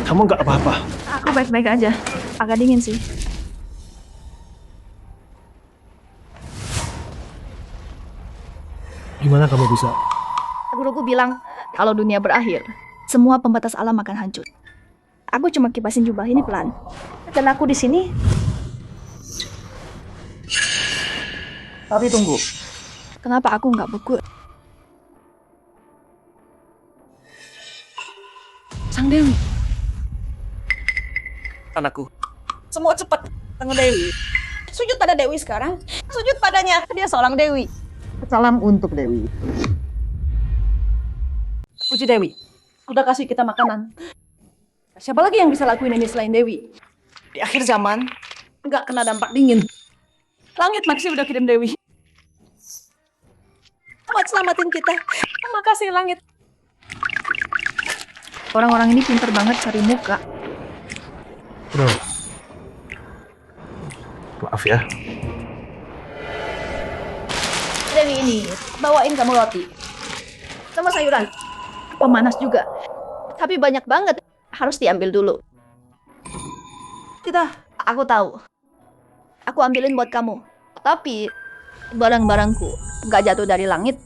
Kamu nggak apa-apa. Aku baik-baik aja. Agak dingin sih. Gimana kamu bisa? Guruku bilang, kalau dunia berakhir, semua pembatas alam akan hancur. Aku cuma kipasin jubah ini pelan. Dan aku di sini. Tapi tunggu. Kenapa aku nggak beku? Sang Dewi. Anakku. Semua cepat. Tangan Dewi. Sujud pada Dewi sekarang. Sujud padanya. Dia seorang Dewi. Salam untuk Dewi. Puji Dewi. Udah kasih kita makanan. Siapa lagi yang bisa lakuin ini selain Dewi? Di akhir zaman, nggak kena dampak dingin. Langit masih udah kirim Dewi. Buat selamatin kita. Terima kasih langit. Orang-orang ini pinter banget cari muka. Bro. Maaf ya. Dewi ini, bawain kamu roti. Sama sayuran. Pemanas juga. Tapi banyak banget. Harus diambil dulu. Aku tahu. Aku ambilin buat kamu. Tapi barang-barangku nggak jatuh dari langit.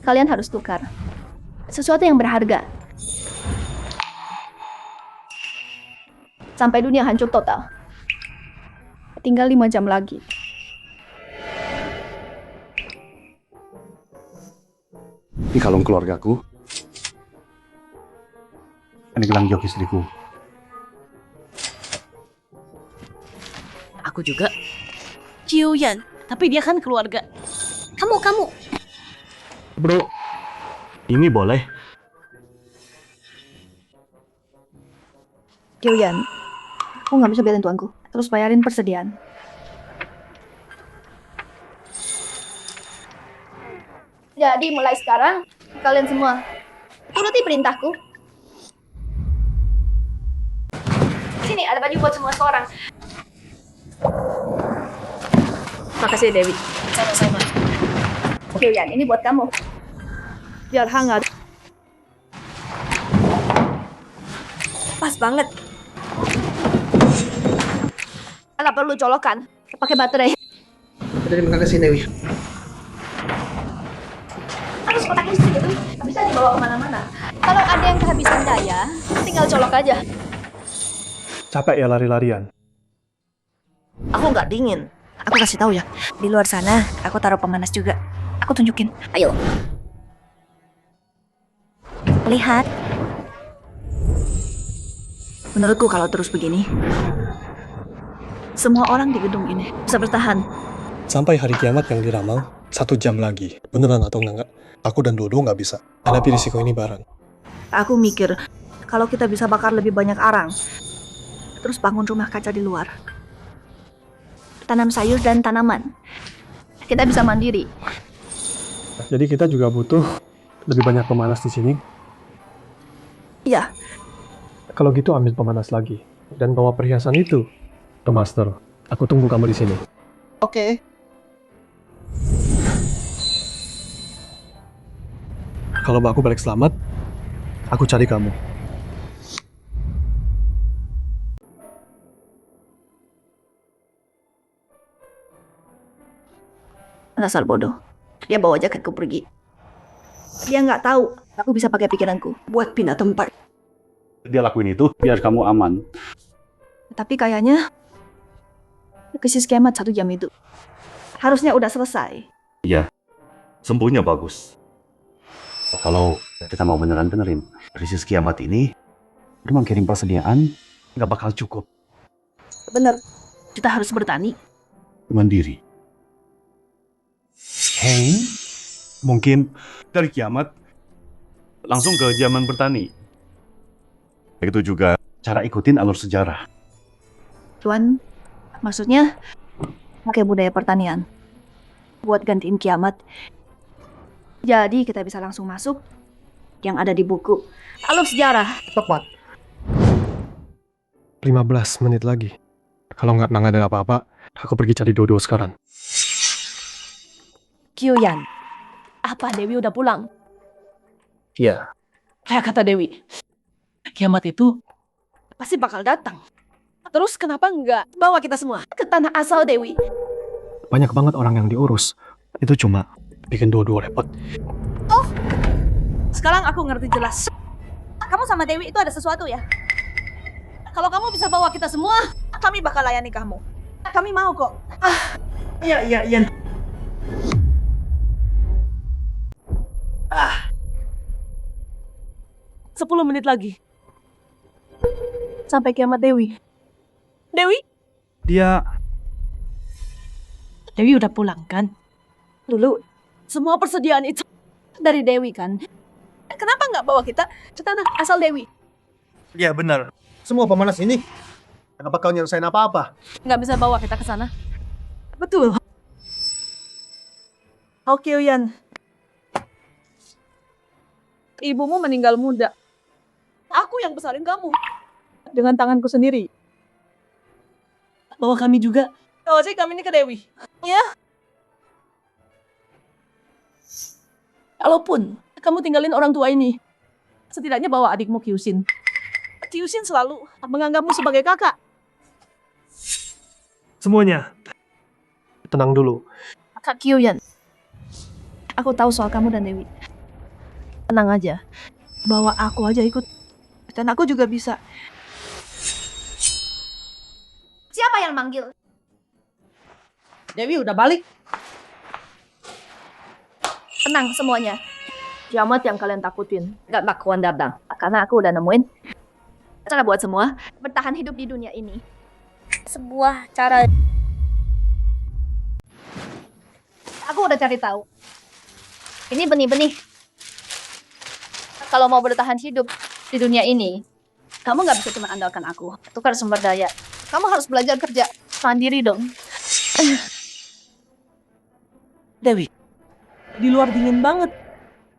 Kalian harus tukar. Sesuatu yang berharga. Sampai dunia hancur total. Tinggal 5 jam lagi. Ini kalung keluargaku. Ini gelang jok istriku. Aku juga. Ciuyan. Tapi dia kan keluarga. Kamu. Bro, ini boleh? Kyoyan, aku nggak bisa biarin tuanku. Terus bayarin persediaan. Jadi mulai sekarang, kalian semua turuti perintahku. Sini ada baju buat semua seorang. Makasih Dewi. Sama-sama. Kyoyan, ini buat kamu. Biar hangat. Pas banget. Nggak perlu colokan. Pakai baterai. Terima kasih Dewi. Harus kotak istri itu nggak bisa dibawa kemana-mana. Kalau ada yang kehabisan daya, tinggal colok aja. Capek ya lari-larian. Aku nggak dingin. Aku kasih tahu ya. Di luar sana, aku taruh pemanas juga. Aku tunjukin. Ayo. Lihat. Menurutku kalau terus begini, semua orang di gedung ini bisa bertahan. Sampai hari kiamat yang diramal, 1 jam lagi. Beneran atau enggak? Aku dan Dodo nggak bisa. Hadapi risiko ini bareng. Aku mikir, kalau kita bisa bakar lebih banyak arang, terus bangun rumah kaca di luar. Tanam sayur dan tanaman. Kita bisa mandiri. Jadi kita juga butuh lebih banyak pemanas di sini. Iya. Kalau gitu ambil pemanas lagi. Dan bawa perhiasan itu ke Master. Aku tunggu kamu di sini. Oke. Kalau aku balik selamat, aku cari kamu. Dasar bodoh. Dia bawa jaketku pergi. Dia nggak tahu aku bisa pakai pikiranku buat pindah tempat. Dia lakuin itu biar kamu aman. Tapi kayaknya krisis kiamat 1 jam itu harusnya udah selesai. Iya, sembuhnya bagus. Kalau kita mau benerin krisis kiamat ini, memang kirim persediaan nggak bakal cukup. Bener. Kita harus bertani. Mandiri. Hei, mungkin dari kiamat langsung ke zaman bertani. Begitu juga cara ikutin alur sejarah. Tuan, maksudnya pakai budaya pertanian buat gantiin kiamat. Jadi kita bisa langsung masuk yang ada di buku alur sejarah. Tepat. 15 menit lagi. Kalau nggak ada apa-apa, aku pergi cari Dodo sekarang. Kyoyan. Apa Dewi udah pulang? Iya. Kayak kata Dewi. Kiamat itu pasti bakal datang. Terus kenapa enggak bawa kita semua ke tanah asal Dewi? Banyak banget orang yang diurus. Itu cuma bikin Dodo repot. Oh, sekarang aku ngerti jelas. Kamu sama Dewi itu ada sesuatu ya? Kalau kamu bisa bawa kita semua, kami bakal layani kamu. Kami mau kok. Iya. 10 menit lagi. Sampai kiamat Dewi. Dewi? Dia Dewi udah pulang kan? Dulu, semua persediaan itu dari Dewi kan? Kenapa nggak bawa kita ke tanah asal Dewi? Iya benar. Semua pemanas ini nggak bakal nyelesain apa-apa. Nggak bisa bawa kita ke sana? Betul. Oke, Uyan. Ibumu meninggal muda. Aku yang besarin kamu. Dengan tanganku sendiri. Bawa kami juga. Bawa sih kami ini ke Dewi. Ya. Kalaupun kamu tinggalin orang tua ini, setidaknya bawa adikmu Kyusin. Kyusin selalu menganggapmu sebagai kakak. Semuanya, tenang dulu. Kak Kyuyan, aku tahu soal kamu dan Dewi. Tenang aja, bawa aku aja ikut. Dan aku juga bisa. Siapa yang manggil? Dewi udah balik. Tenang semuanya. Kiamat yang kalian takutin gak bakalan datang. Karena aku udah nemuin cara buat semua bertahan hidup di dunia ini. Sebuah cara. Aku udah cari tahu. Ini benih-benih. Kalau mau bertahan hidup di dunia ini, kamu nggak bisa cuma andalkan aku. Tukar sumber daya. Kamu harus belajar kerja mandiri dong. Dewi, di luar dingin banget.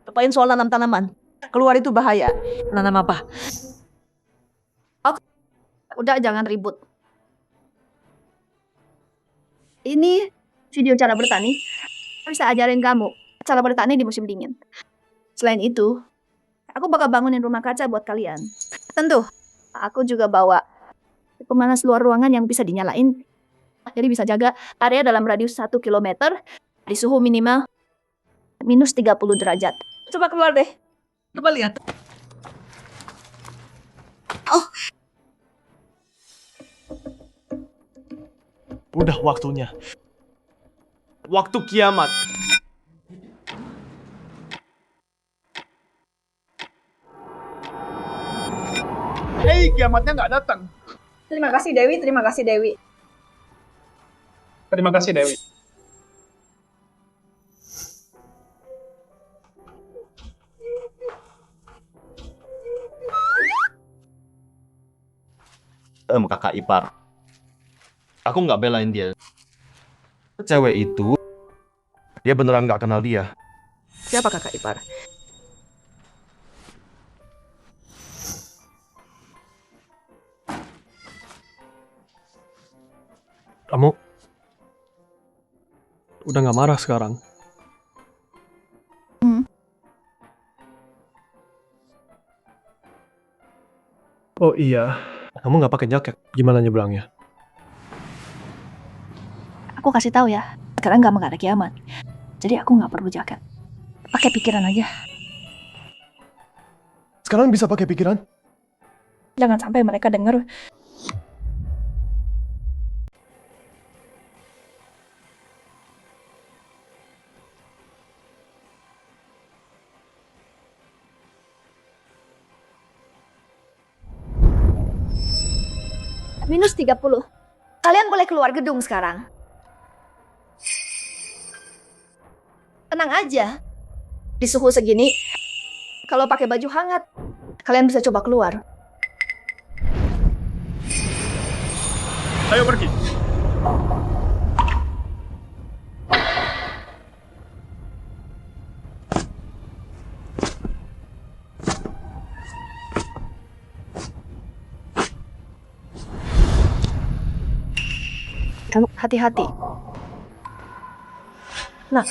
Lupain soal nanam tanaman. Keluar itu bahaya. Nanam apa? Udah jangan ribut. Ini video cara bertani. Bisa ajarin kamu cara bertani di musim dingin. Selain itu, aku bakal bangunin rumah kaca buat kalian. Tentu, aku juga bawa pemanas luar ruangan yang bisa dinyalain. Jadi bisa jaga area dalam radius 1 km di suhu minimal minus 30 derajat. Coba keluar deh. Coba lihat. Oh. Udah waktunya. Waktu kiamat. Hei, kiamatnya nggak datang. Terima kasih Dewi, terima kasih Dewi. Terima kasih Dewi. Kakak ipar. Aku nggak belain dia. Cewek itu, dia beneran nggak kenal dia. Siapa kakak ipar? Kamu udah nggak marah sekarang? Oh iya, kamu nggak pakai jaket. Gimana nyebrangnya? Aku kasih tahu ya, sekarang nggak ada kiamat. Jadi aku nggak perlu jaket. Pakai pikiran aja. Sekarang bisa pakai pikiran? Jangan sampai mereka dengar. Minus 30. Kalian boleh keluar gedung sekarang. Tenang aja. Di suhu segini, kalau pakai baju hangat, kalian bisa coba keluar. Ayo pergi. Kamu hati-hati. Nah,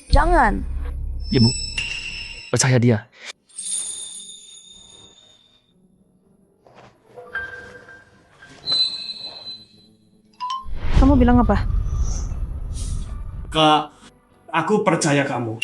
jangan. Ibu, percaya dia. Kamu bilang apa? Kak, aku percaya kamu.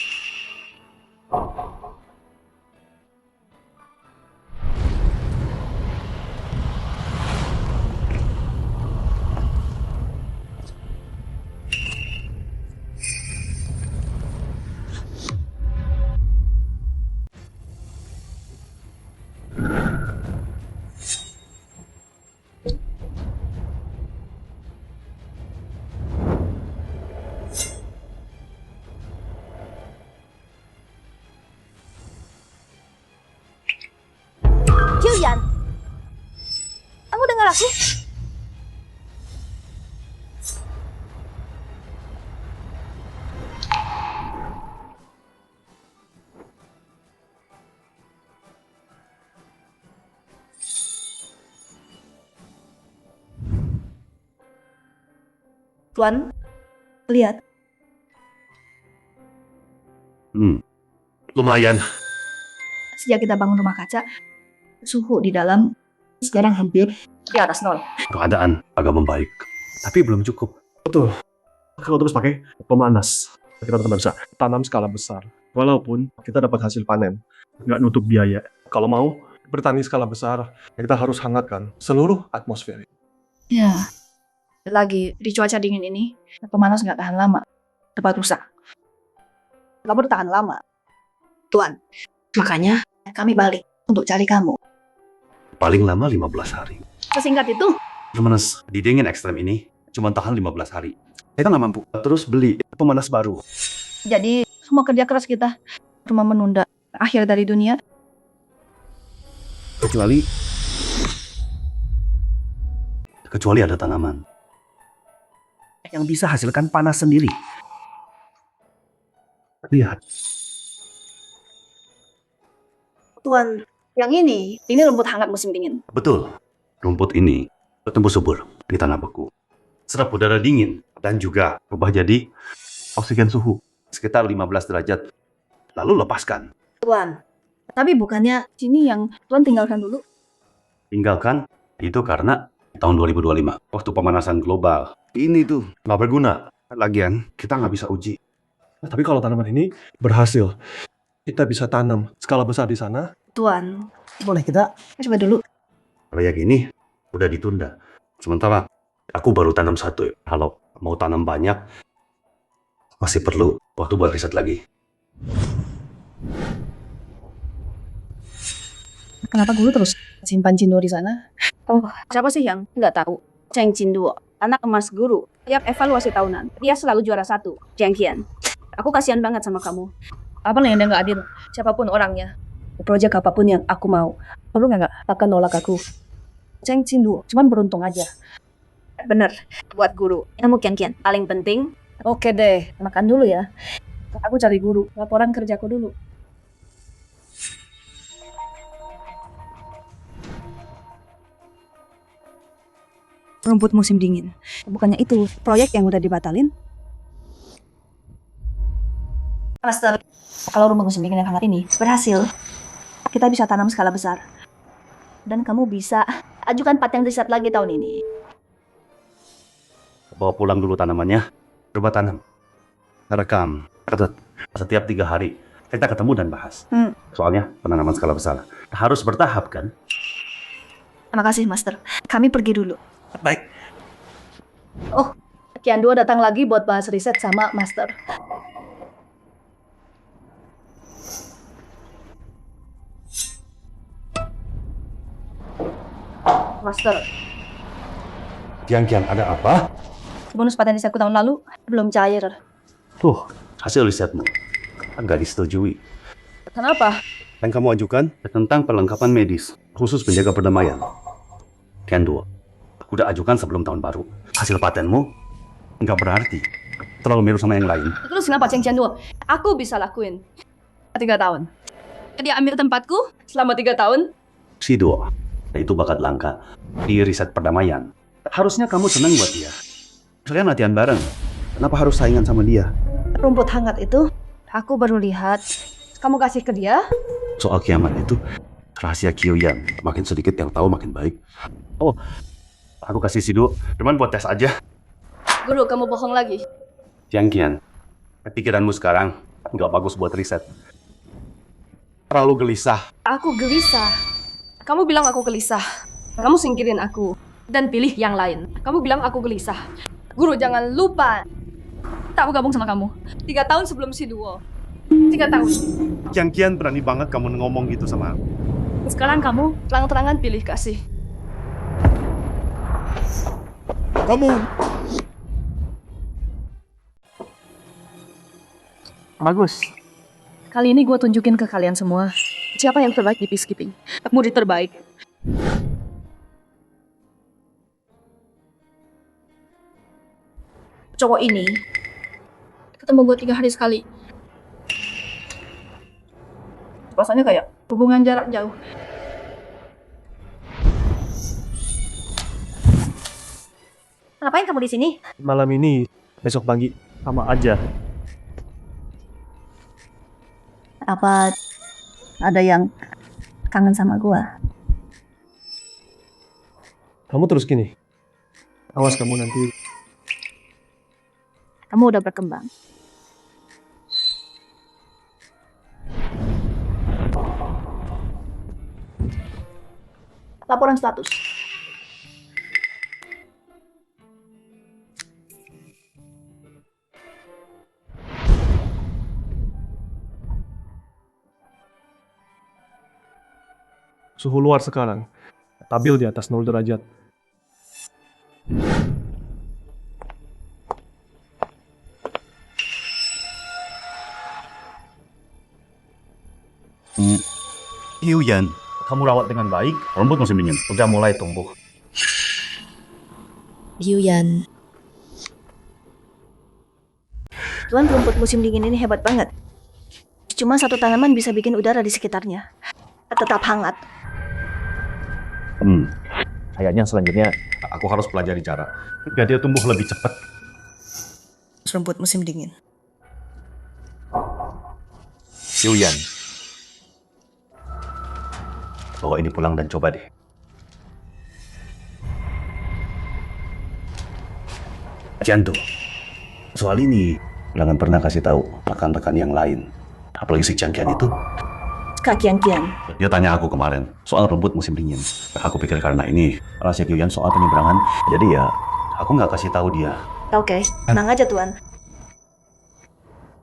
Kenapa sih? Tuan, lihat. Lumayan. Sejak kita bangun rumah kaca, suhu di dalam sekarang hampir di atas 0. Keadaan agak membaik, tapi belum cukup. Betul. Kalau terus pakai pemanas, kita tetap bisa tanam skala besar. Walaupun kita dapat hasil panen, nggak nutup biaya. Kalau mau bertani skala besar, kita harus hangatkan seluruh atmosfer. Ya, lagi di cuaca dingin ini, pemanas nggak tahan lama, cepat rusak. Kamu tahan lama, Tuan. Makanya kami balik untuk cari kamu. Paling lama 15 hari. Sesingkat itu, Pemanas di dingin ekstrem ini cuma tahan 15 hari. Kita nggak mampu terus beli pemanas baru. jadi semua kerja keras kita cuma menunda akhir dari dunia. Kecuali ada tanaman yang bisa hasilkan panas sendiri. Lihat. Tuan, yang ini rumput hangat musim dingin. Betul, rumput ini bertumbuh subur di tanah beku. Serap udara dingin dan juga berubah jadi oksigen suhu sekitar 15 derajat. Lalu lepaskan. Tuan, tapi bukannya sini yang Tuan tinggalkan dulu? Tinggalkan itu karena tahun 2025, waktu pemanasan global. Ini tuh nggak berguna. Lagian kita nggak bisa uji. Tapi kalau tanaman ini berhasil, kita bisa tanam skala besar di sana. Tuan, boleh kita coba dulu? Proyek ini udah ditunda. Sementara aku baru tanam satu. Kalau mau tanam banyak, masih perlu waktu buat riset lagi. Kenapa Guru terus simpan Jinduo di sana? Oh, siapa sih yang nggak tahu? Cheng Jinduo, anak emas Guru. Tiap evaluasi tahunan, dia selalu juara 1. Jiang Qian. Aku kasihan banget sama kamu. Apa yang dia nggak adil? Siapapun orangnya, proyek apapun yang aku mau, perlu nggak akan nolak aku. Cheng Jinduo, cuman beruntung aja. Bener, buat Guru. Ilmu Qian paling penting. Oke deh, makan dulu ya. Aku cari Guru, laporan kerjaku dulu. Rumput musim dingin. Bukannya itu proyek yang udah dibatalin? Master, kalau rumput musim dingin yang hangat ini berhasil, kita bisa tanam skala besar. Dan kamu bisa ajukan paten riset lagi tahun ini. Bawa pulang dulu tanamannya. Coba tanam. Rekam. Catat. Setiap 3 hari kita ketemu dan bahas. Soalnya penanaman skala besar harus bertahap kan? Terima kasih, Master. Kami pergi dulu. Baik. Oh, Qian Duo datang lagi buat bahas riset sama Master. Master, Jiang Qian, ada apa? bonus paten risetku tahun lalu belum cair. Tuh, hasil risetmu nggak disetujui. Kenapa? Yang kamu ajukan tentang perlengkapan medis khusus penjaga perdamaian. Qian Duo, udah ajukan sebelum tahun baru. Hasil patenmu nggak berarti. Terlalu mirip sama yang lain. Terus kenapa Cheng Qian Duo? Aku bisa lakuin. 3 tahun. Dia ambil tempatku selama 3 tahun. Si Duo, itu bakat langka di riset perdamaian. Harusnya kamu senang buat dia. Kalian latihan bareng. Kenapa harus saingan sama dia? Rumput hangat itu aku baru lihat. Kamu kasih ke dia? Soal kiamat itu rahasia Qiuyan. Makin sedikit yang tahu makin baik. Oh, aku kasih si Duo cuman buat tes aja. Guru, kamu bohong lagi. Jiang Qian, pikiranmu sekarang nggak bagus buat riset. Terlalu gelisah. Aku gelisah. Kamu bilang aku gelisah. Kamu singkirin aku dan pilih yang lain. Kamu bilang aku gelisah. Guru, jangan lupa. Tak aku gabung sama kamu 3 tahun sebelum si Duo. 3 tahun. Jiang Qian berani banget kamu ngomong gitu sama aku. Sekarang kamu terang-terangan pilih kasih. Kamu. Bagus. Kali ini gue tunjukin ke kalian semua siapa yang terbaik di peacekeeping. Murid terbaik. cowok ini Ketemu gue 3 hari sekali. rasanya kayak hubungan jarak jauh. Ngapain kamu di sini? Malam ini, besok pagi, sama aja. Apa ada yang kangen sama gua? Kamu terus gini. Awas kamu nanti. Kamu udah berkembang. Laporan status. Suhu luar sekarang stabil di atas 0 derajat. Hyuyan, kamu rawat dengan baik. Rambut musim dingin udah mulai tumbuh. Yuyan. Tuan, rumput musim dingin ini hebat banget. Cuma satu tanaman bisa bikin udara di sekitarnya tetap hangat. Kayaknya selanjutnya Aku harus pelajari cara biar dia tumbuh lebih cepat. Rumput musim dingin. Hyuyan, bawa ini pulang dan coba deh. Jantung. Soal ini jangan pernah kasih tahu rekan-rekan yang lain. Apalagi si Kian itu. Kak Kian. Dia tanya aku kemarin soal rumput musim dingin. Aku pikir karena ini rahasia Kyuyan soal penyeberangan, jadi ya aku nggak kasih tahu dia. Oke, tenang aja Tuan.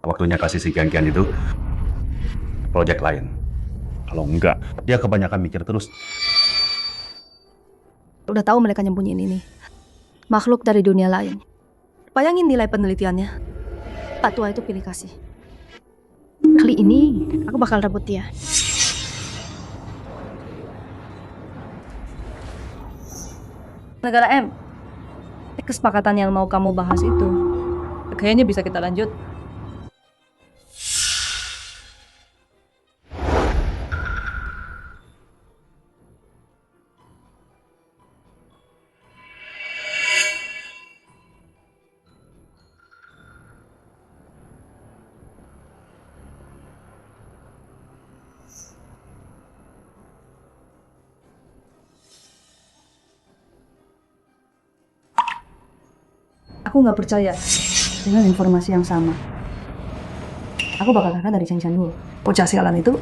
Waktunya kasih si Kian itu project lain. Kalau enggak, dia kebanyakan mikir terus. Udah tahu mereka nyembunyiin ini. Makhluk dari dunia lain. Bayangin nilai penelitiannya. Pak Tua itu pilih kasih. Kali ini aku bakal rebut dia. Negara M, kesepakatan yang mau kamu bahas itu kayaknya bisa kita lanjut. Aku nggak percaya dengan informasi yang sama. Aku bakal kakak dari Cheng Chan dulu. Bocah sialan itu.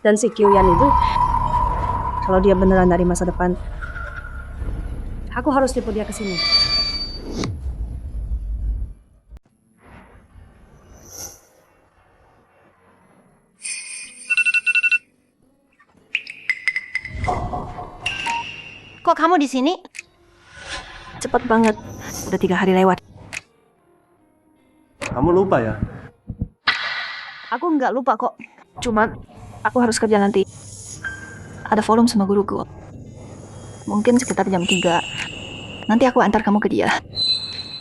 Dan si Kyuyan itu, kalau dia beneran dari masa depan, aku harus tipu dia ke sini. Kok kamu di sini? Cepet banget. Udah 3 hari lewat. Kamu lupa ya? Aku nggak lupa kok. Cuma aku harus kerja nanti. Ada forum sama guruku. Mungkin sekitar jam 3. Nanti aku antar kamu ke dia.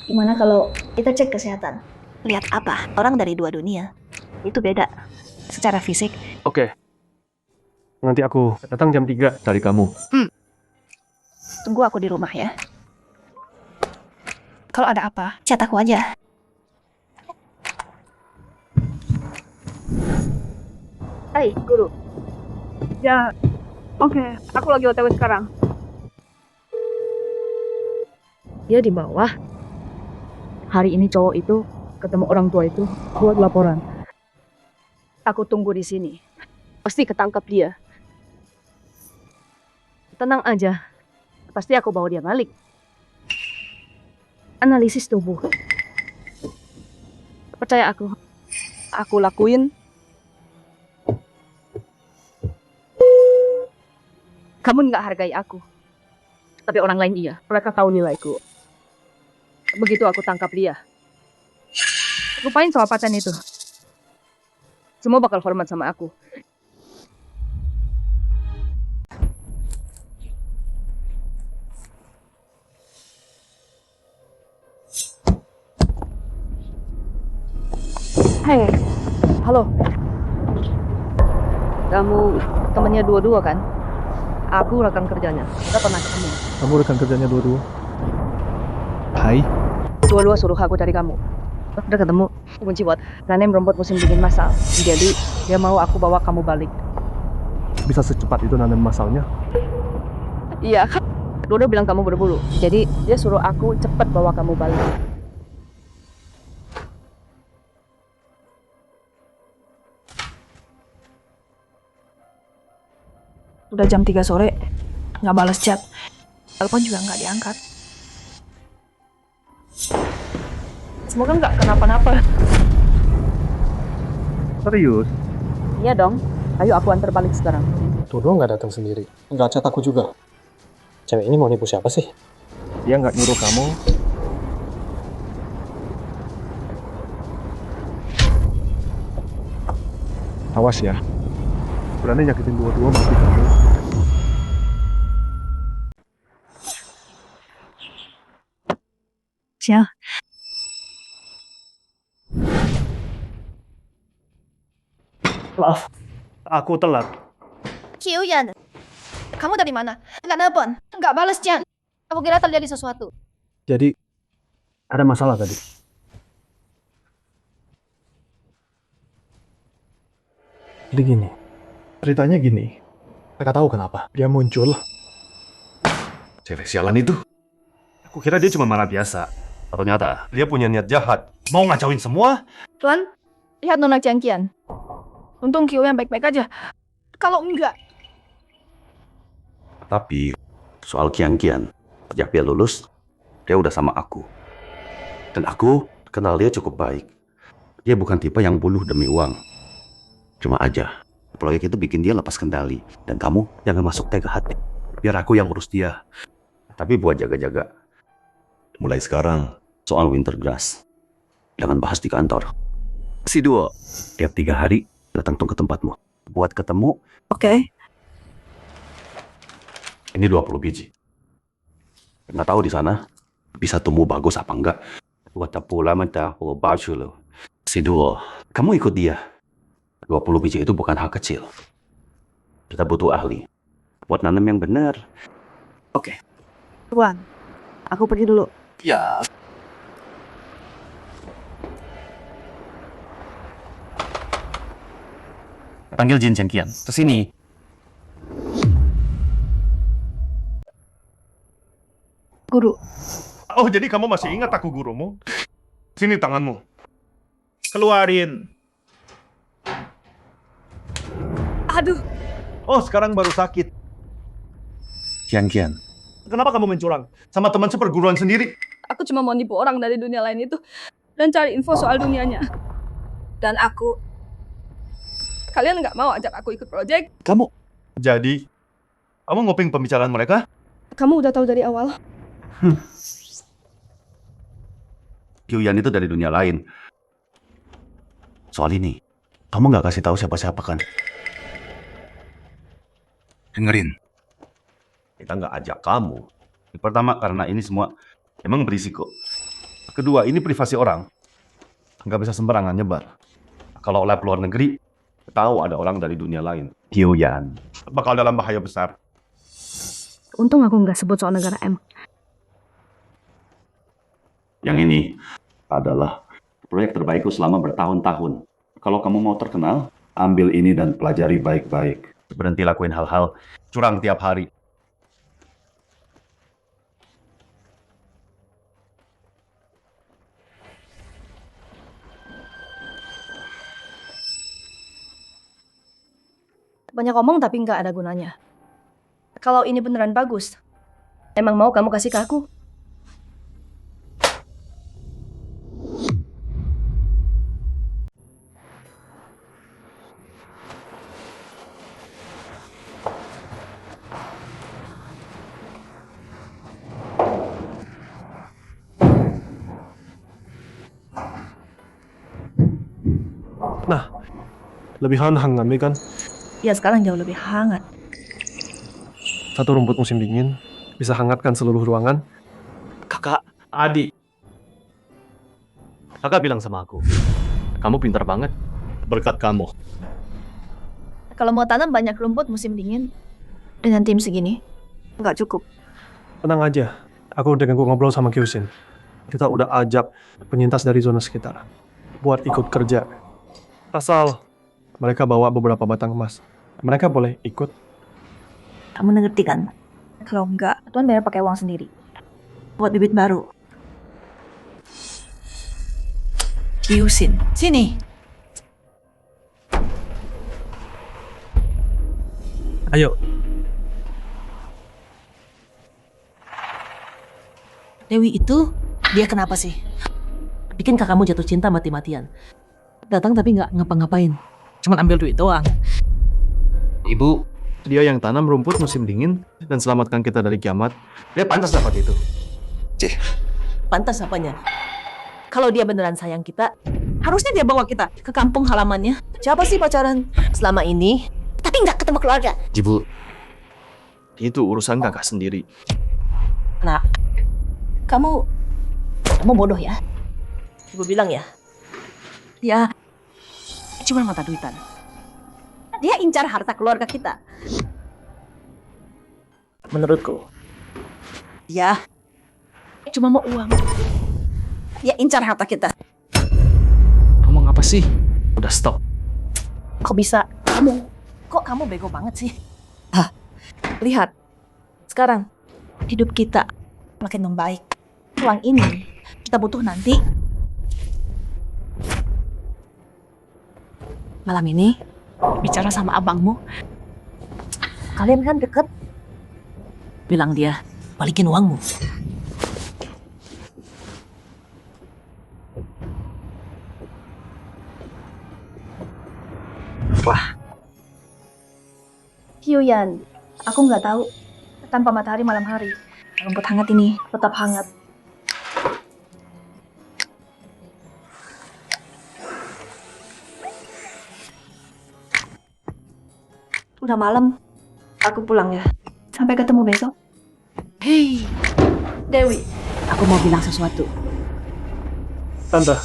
Gimana kalau kita cek kesehatan? Lihat apa? Orang dari 2 dunia. Itu beda. Secara fisik. Oke. Nanti aku datang jam 3 dari kamu. Tunggu aku di rumah ya. Kalau ada apa, Chat aku aja. Hai, guru. Ya, oke. Aku lagi OTW sekarang. Dia di bawah. Hari ini cowok itu ketemu orang tua itu buat laporan. Aku tunggu di sini. Pasti ketangkap dia. Tenang aja. Pasti aku bawa dia balik. Analisis tubuh. Percaya aku. Aku lakuin. Kamu nggak hargai aku. Tapi orang lain iya. Mereka tahu nilaiku. Begitu aku tangkap dia. Lupain soal paten itu. Semua bakal hormat sama aku. Hai, halo. Kamu temannya dua-dua kan? Aku rekan kerjanya. Kita pernah ketemu. Kamu rekan kerjanya dua-dua? Hai. Dua-dua suruh aku cari kamu. Udah ketemu. Kunci buat nanem rumput musim dingin masal. Jadi dia mau aku bawa kamu balik. Bisa secepat itu nanam masalnya? Iya kan? Dua bilang kamu berburu. Jadi dia suruh aku cepet bawa kamu balik. Udah jam 3 sore, nggak balas chat. Telepon juga nggak diangkat. Semoga nggak kenapa-napa. Serius? Iya dong. Ayo aku antar balik sekarang. Dodo nggak datang sendiri. Nggak chat aku juga. Cewek ini mau nipu siapa sih? Dia nggak nyuruh kamu. Awas ya. Berani nyakitin dua-dua mati kamu. Sial. Maaf, aku telat. Kiuyan, kamu dari mana? Nggak nelpon, nggak balas chat. Aku kira terjadi sesuatu. Jadi, ada masalah tadi. Jadi gini, ceritanya gini. Mereka tahu kenapa dia muncul. Cewek sialan itu. Aku kira dia cuma marah biasa. Ternyata dia punya niat jahat. Mau ngacauin semua. Tuan, lihat Nona Cangkian. Untung Kiuyan baik-baik aja. Kalau enggak, Tapi soal Kian-Kian, sejak dia lulus, dia udah sama aku. Dan aku kenal dia cukup baik. Dia bukan tipe yang bunuh demi uang. Cuma aja, proyek itu bikin dia lepas kendali. Dan kamu jangan masuk teh ke hati. Biar aku yang urus dia. Tapi buat jaga-jaga. Mulai sekarang, soal Wintergrass, jangan bahas di kantor. Si Duo, tiap 3 hari datang tuh ke tempatmu. Buat ketemu. Oke. Ini 20 biji. Nggak tahu di sana bisa tumbuh bagus apa enggak. Buat pula tahu baju lo. Si Duo, kamu ikut dia. 20 biji itu bukan hal kecil. Kita butuh ahli. Buat nanam yang benar. Oke. Tuan, aku pergi dulu. Ya. Panggil Jin Cengkian. Kesini. Guru. Oh, jadi kamu masih ingat aku gurumu? Sini tanganmu. Keluarin. Aduh. Oh, sekarang baru sakit. Kian-Kian. Kenapa kamu mencurang? Sama teman seperguruan sendiri? Aku cuma mau nipu orang dari dunia lain itu dan cari info soal dunianya. Dan kalian nggak mau ajak aku ikut proyek? Kamu. Jadi, kamu nguping pembicaraan mereka? Kamu udah tahu dari awal. Kyuyan itu dari dunia lain. Soal ini, kamu nggak kasih tahu siapa-siapa kan? Dengerin. Kita nggak ajak kamu. Pertama, karena ini semua emang berisiko. Kedua, ini privasi orang. Nggak bisa sembarangan nyebar. Kalau lab luar negeri, tahu ada orang dari dunia lain. Kyuyan bakal dalam bahaya besar. Untung aku nggak sebut soal negara M. Yang ini adalah proyek terbaikku selama bertahun-tahun. Kalau kamu mau terkenal, ambil ini dan pelajari baik-baik. Berhenti lakuin hal-hal curang tiap hari. Banyak ngomong tapi nggak ada gunanya. Kalau ini beneran bagus, emang mau kamu kasih ke aku? Nah, lebih hangat kan? Ya sekarang jauh lebih hangat. Satu rumput musim dingin bisa hangatkan seluruh ruangan. Kakak, adik. Kakak bilang sama aku, Kamu pintar banget. Berkat kamu. Kalau mau tanam banyak rumput musim dingin, dengan tim segini, nggak cukup. Tenang aja, aku udah ngobrol sama Kyushin. Kita udah ajak penyintas dari zona sekitar buat ikut kerja. Asal mereka bawa beberapa batang emas, mereka boleh ikut. Kamu ngerti kan? Kalau enggak, Tuan bayar pakai uang sendiri. Buat bibit baru. Kyushin, sini. Ayo. Dewi itu, dia kenapa sih? Bikin kakakmu jatuh cinta mati-matian. Datang tapi nggak ngapa-ngapain. Cuma ambil duit doang. Ibu, dia yang tanam rumput musim dingin dan selamatkan kita dari kiamat. Dia pantas dapat itu. Pantas apanya? Kalau dia beneran sayang kita, harusnya dia bawa kita ke kampung halamannya. Siapa sih pacaran selama ini? Tapi nggak ketemu keluarga. Ibu, itu urusan kakak sendiri. Nah, kamu bodoh ya? Ibu bilang ya, dia cuma mata duitan. Dia incar harta keluarga kita. Menurutku, dia cuma mau uang. Dia incar harta kita. Ngomong apa sih? Udah stop. Kok bisa? Kok kamu bego banget sih? Lihat, sekarang hidup kita makin membaik. Uang ini kita butuh nanti. Malam ini bicara sama abangmu. Kalian kan deket. Bilang dia balikin uangmu. Wah. Kyuyan, aku nggak tahu. Tanpa matahari malam hari, rumput hangat ini tetap hangat. Udah malam, aku pulang ya. Sampai ketemu besok. Hei, Dewi, aku mau bilang sesuatu. Tante,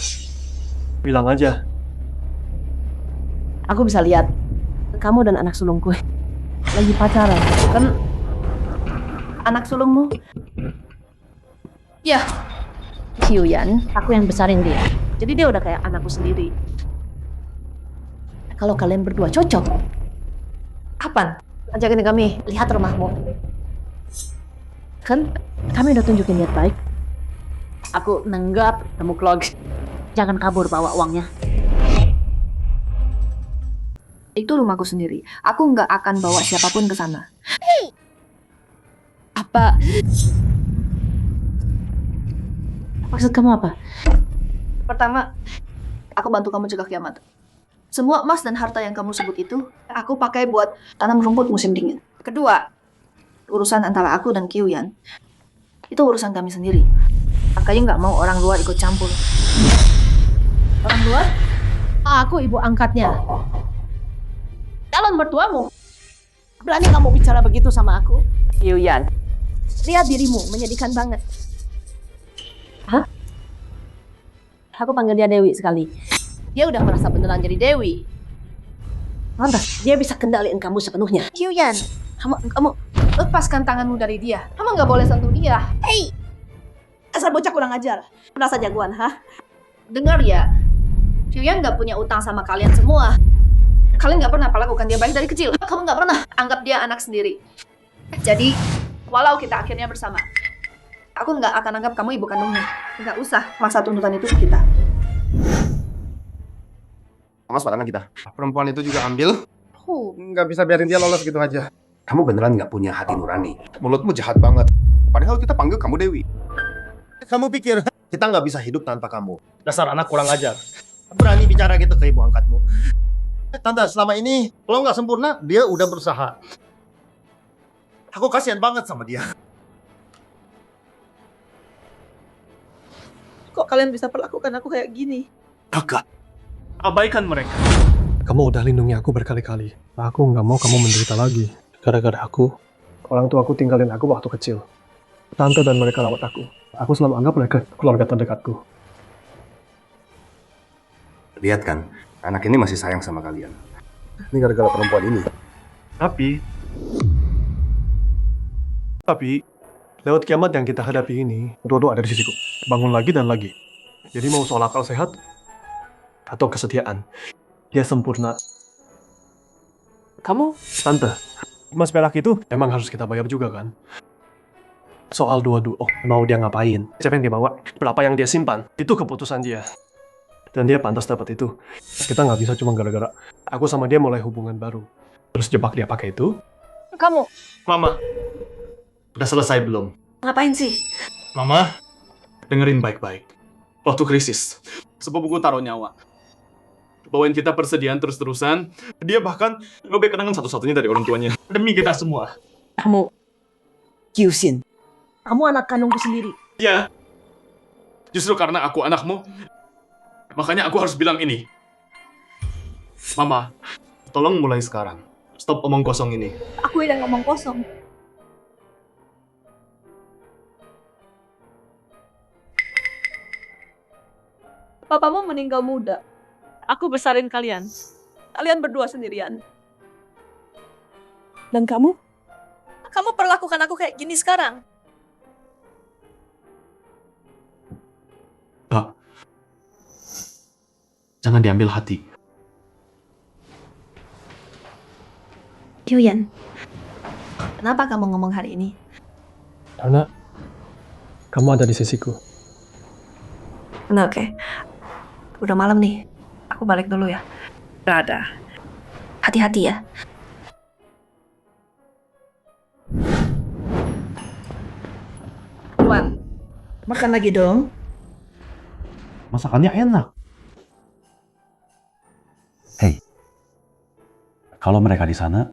bilang aja. Aku bisa lihat kamu dan anak sulungku lagi pacaran. Kan anak sulungmu? Ya, Kyuyan. Aku yang besarin dia. Jadi dia udah kayak anakku sendiri. Kalau kalian berdua cocok, kapan ajakin kami lihat rumahmu? Kan kami udah tunjukin niat baik. Aku nenggap temu Klog. Jangan kabur bawa uangnya. Itu rumahku sendiri. Aku nggak akan bawa siapapun ke sana. Apa? Maksud kamu apa? Pertama, aku bantu kamu cegah kiamat. Semua emas dan harta yang kamu sebut itu, aku pakai buat tanam rumput musim dingin. Kedua, urusan antara aku dan Kyuyan. Itu urusan kami sendiri. Makanya nggak mau orang luar ikut campur. Orang luar? Aku ibu angkatnya. Calon mertuamu. Berani kamu bicara begitu sama aku? Kyuyan. Lihat dirimu, menyedihkan banget. Hah? Aku panggil dia Dewi sekali. Dia udah merasa beneran jadi Dewi. Lantas, dia bisa kendaliin kamu sepenuhnya. Kyuyan, kamu lepaskan tanganmu dari dia. Kamu nggak boleh sentuh dia. Hei! Asal bocah kurang ajar. Merasa jagoan, hah? Dengar ya, Kyuyan nggak punya utang sama kalian semua. Kalian nggak pernah perlakukan dia baik dari kecil. Kamu nggak pernah anggap dia anak sendiri. Jadi, walau kita akhirnya bersama, aku nggak akan anggap kamu ibu kandungnya. Nggak usah masa tuntutan itu ke kita. Awas tangan kita. Perempuan itu juga ambil. Nggak bisa biarin dia lolos gitu aja. Kamu beneran nggak punya hati nurani. Mulutmu jahat banget. Padahal kita panggil kamu Dewi. Kamu pikir kita nggak bisa hidup tanpa kamu? Dasar anak kurang ajar. Berani bicara gitu ke ibu angkatmu. Tante, selama ini kalau nggak sempurna, dia udah berusaha. Aku kasihan banget sama dia. Kok kalian bisa perlakukan aku kayak gini? Kakak, abaikan mereka. Kamu udah lindungi aku berkali-kali. Aku nggak mau kamu menderita lagi. Gara-gara aku, orang tua aku tinggalin aku waktu kecil. Tante dan mereka rawat aku. Aku selalu anggap mereka keluarga terdekatku. Lihat kan, anak ini masih sayang sama kalian. Ini gara-gara perempuan ini. Tapi, lewat kiamat yang kita hadapi ini, Dodo ada di sisiku. Bangun lagi dan lagi. Jadi mau soal akal sehat atau kesetiaan, dia sempurna. Kamu? Tante, Mas perak itu emang harus kita bayar juga kan? Soal dua-dua, mau dia ngapain? Siapa yang dia bawa? Berapa yang dia simpan? Itu keputusan dia. Dan dia pantas dapat itu. Kita nggak bisa cuma gara-gara aku sama dia mulai hubungan baru. Terus jebak dia pakai itu. Kamu Mama, udah selesai belum? Ngapain sih? Mama, dengerin baik-baik. Waktu krisis, sepupuku taruh nyawa. Bawain kita persediaan terus-terusan. Dia bahkan ngobek kenangan satu-satunya dari orang tuanya. Demi kita semua. Kamu, Kyusin, kamu anak kandungku sendiri. Ya, justru karena aku anakmu, makanya aku harus bilang ini. Mama, tolong mulai sekarang. Stop omong kosong ini. Aku yang ngomong kosong. Papamu meninggal muda. Aku besarin kalian. Kalian berdua sendirian. Dan kamu? Kamu perlakukan aku kayak gini sekarang. Kak, jangan diambil hati. Kyuyan, kenapa kamu ngomong hari ini? Karena kamu ada di sisiku. Nah, oke. Udah malam nih. Aku balik dulu ya. Gak. Hati-hati ya. Tuan, makan lagi dong. Masakannya enak. Hei, kalau mereka di sana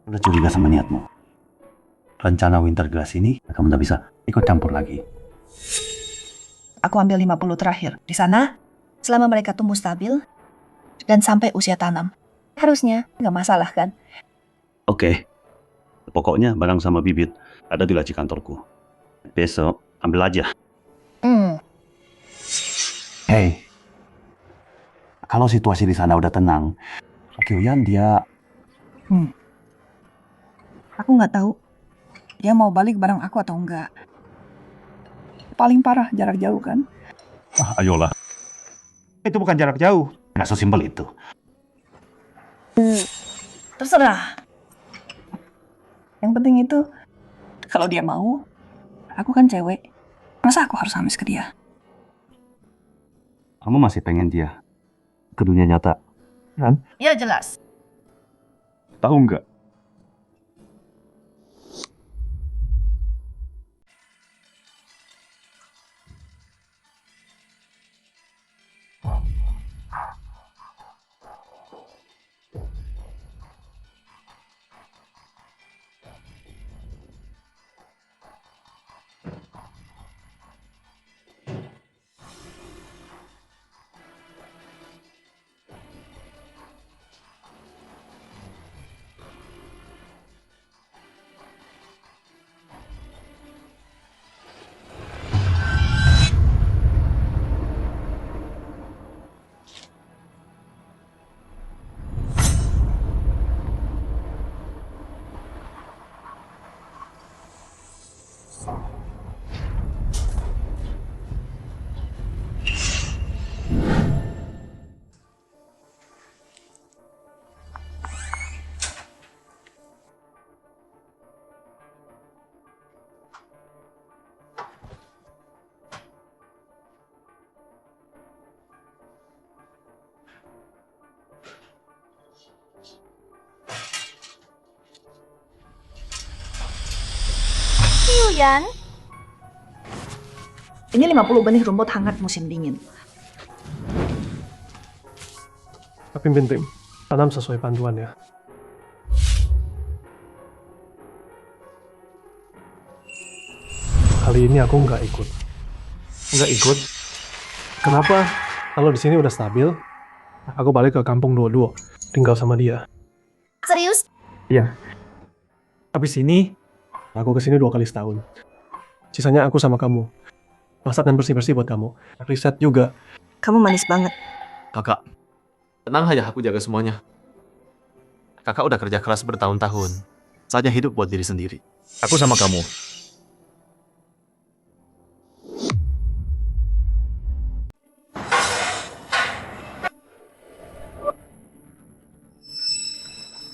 udah curiga sama niatmu. Rencana Winter Glass ini kamu udah bisa ikut campur lagi. Aku ambil 50 terakhir. Di sana, selama mereka tumbuh stabil dan sampai usia tanam. Harusnya nggak masalah kan? Oke. Pokoknya barang sama bibit ada di laci kantorku. Besok ambil aja. Hei, kalau situasi di sana udah tenang, Kyuyan dia... Aku nggak tahu dia mau balik bareng aku atau enggak. Paling parah jarak jauh kan? Ayolah. Itu bukan jarak jauh. Nggak sesimpel itu. Terserah. Yang penting itu, kalau dia mau, aku kan cewek. Masa aku harus hamis ke dia? Kamu masih pengen dia ke dunia nyata, kan? Ya jelas. Tahu nggak? Kyuyan, Ini 50 benih rumput hangat musim dingin. Pimpin tim, tanam sesuai panduan ya. Kali ini aku nggak ikut. Nggak ikut? Kenapa? Kalau di sini udah stabil, aku balik ke kampung Duo-Duo, tinggal sama dia. serius? Iya. Habis ini, aku kesini 2 kali setahun. Sisanya aku sama kamu. Masak dan bersih-bersih buat kamu. Riset juga. Kamu manis banget. Kakak, Tenang aja, aku jaga semuanya. Kakak udah kerja keras bertahun-tahun. Saatnya hidup buat diri sendiri. Aku sama kamu.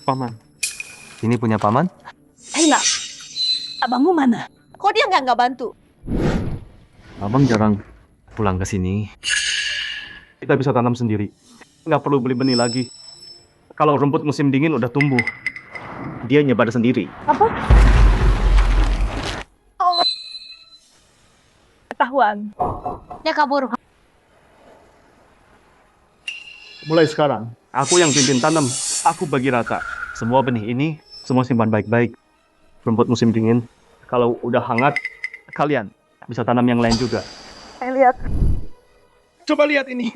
Paman. Ini punya paman? Enak. Abangmu mana? Kok dia nggak bantu? Abang jarang pulang ke sini. Kita bisa tanam sendiri. Nggak perlu beli benih lagi. Kalau rumput musim dingin udah tumbuh, dia nyebar sendiri. Apa? Oh. Ketahuan. Dia kabur. Mulai sekarang, aku yang pimpin tanam. Aku bagi rata. Semua benih ini, semua simpan baik-baik. Rumput musim dingin, kalau udah hangat, kalian bisa tanam yang lain juga. Saya lihat. Coba lihat ini.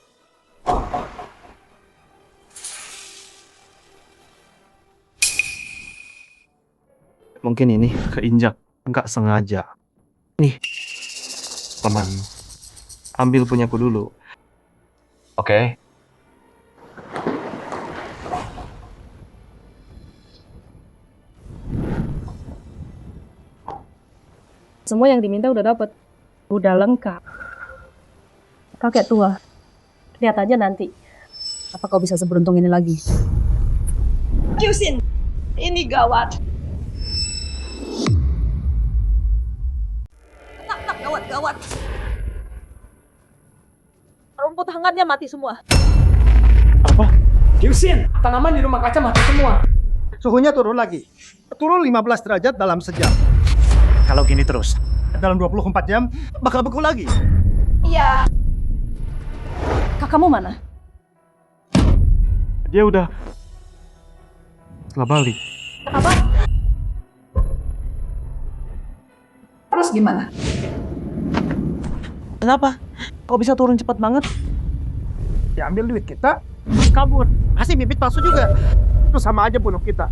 Mungkin ini keinjak, nggak sengaja. Nih, paman, ambil punyaku dulu. Oke. Semua yang diminta udah dapat. Udah lengkap. Kakek tua. Lihat aja nanti. Apa kau bisa seberuntung ini lagi? Yusin, ini gawat. Gawat. Rumput hangatnya mati semua. Apa? Yusin, tanaman di rumah kaca mati semua. Suhunya turun lagi. Turun 15 derajat dalam sejam. Kalau gini terus, dalam 24 jam bakal beku lagi. Iya. Kakakmu mana? Dia udah setelah balik. Apa? Terus gimana? Kenapa? Kok bisa turun cepat banget? Ya ambil duit kita, terus kabur. Kasih bibit palsu juga. Terus sama aja bunuh kita.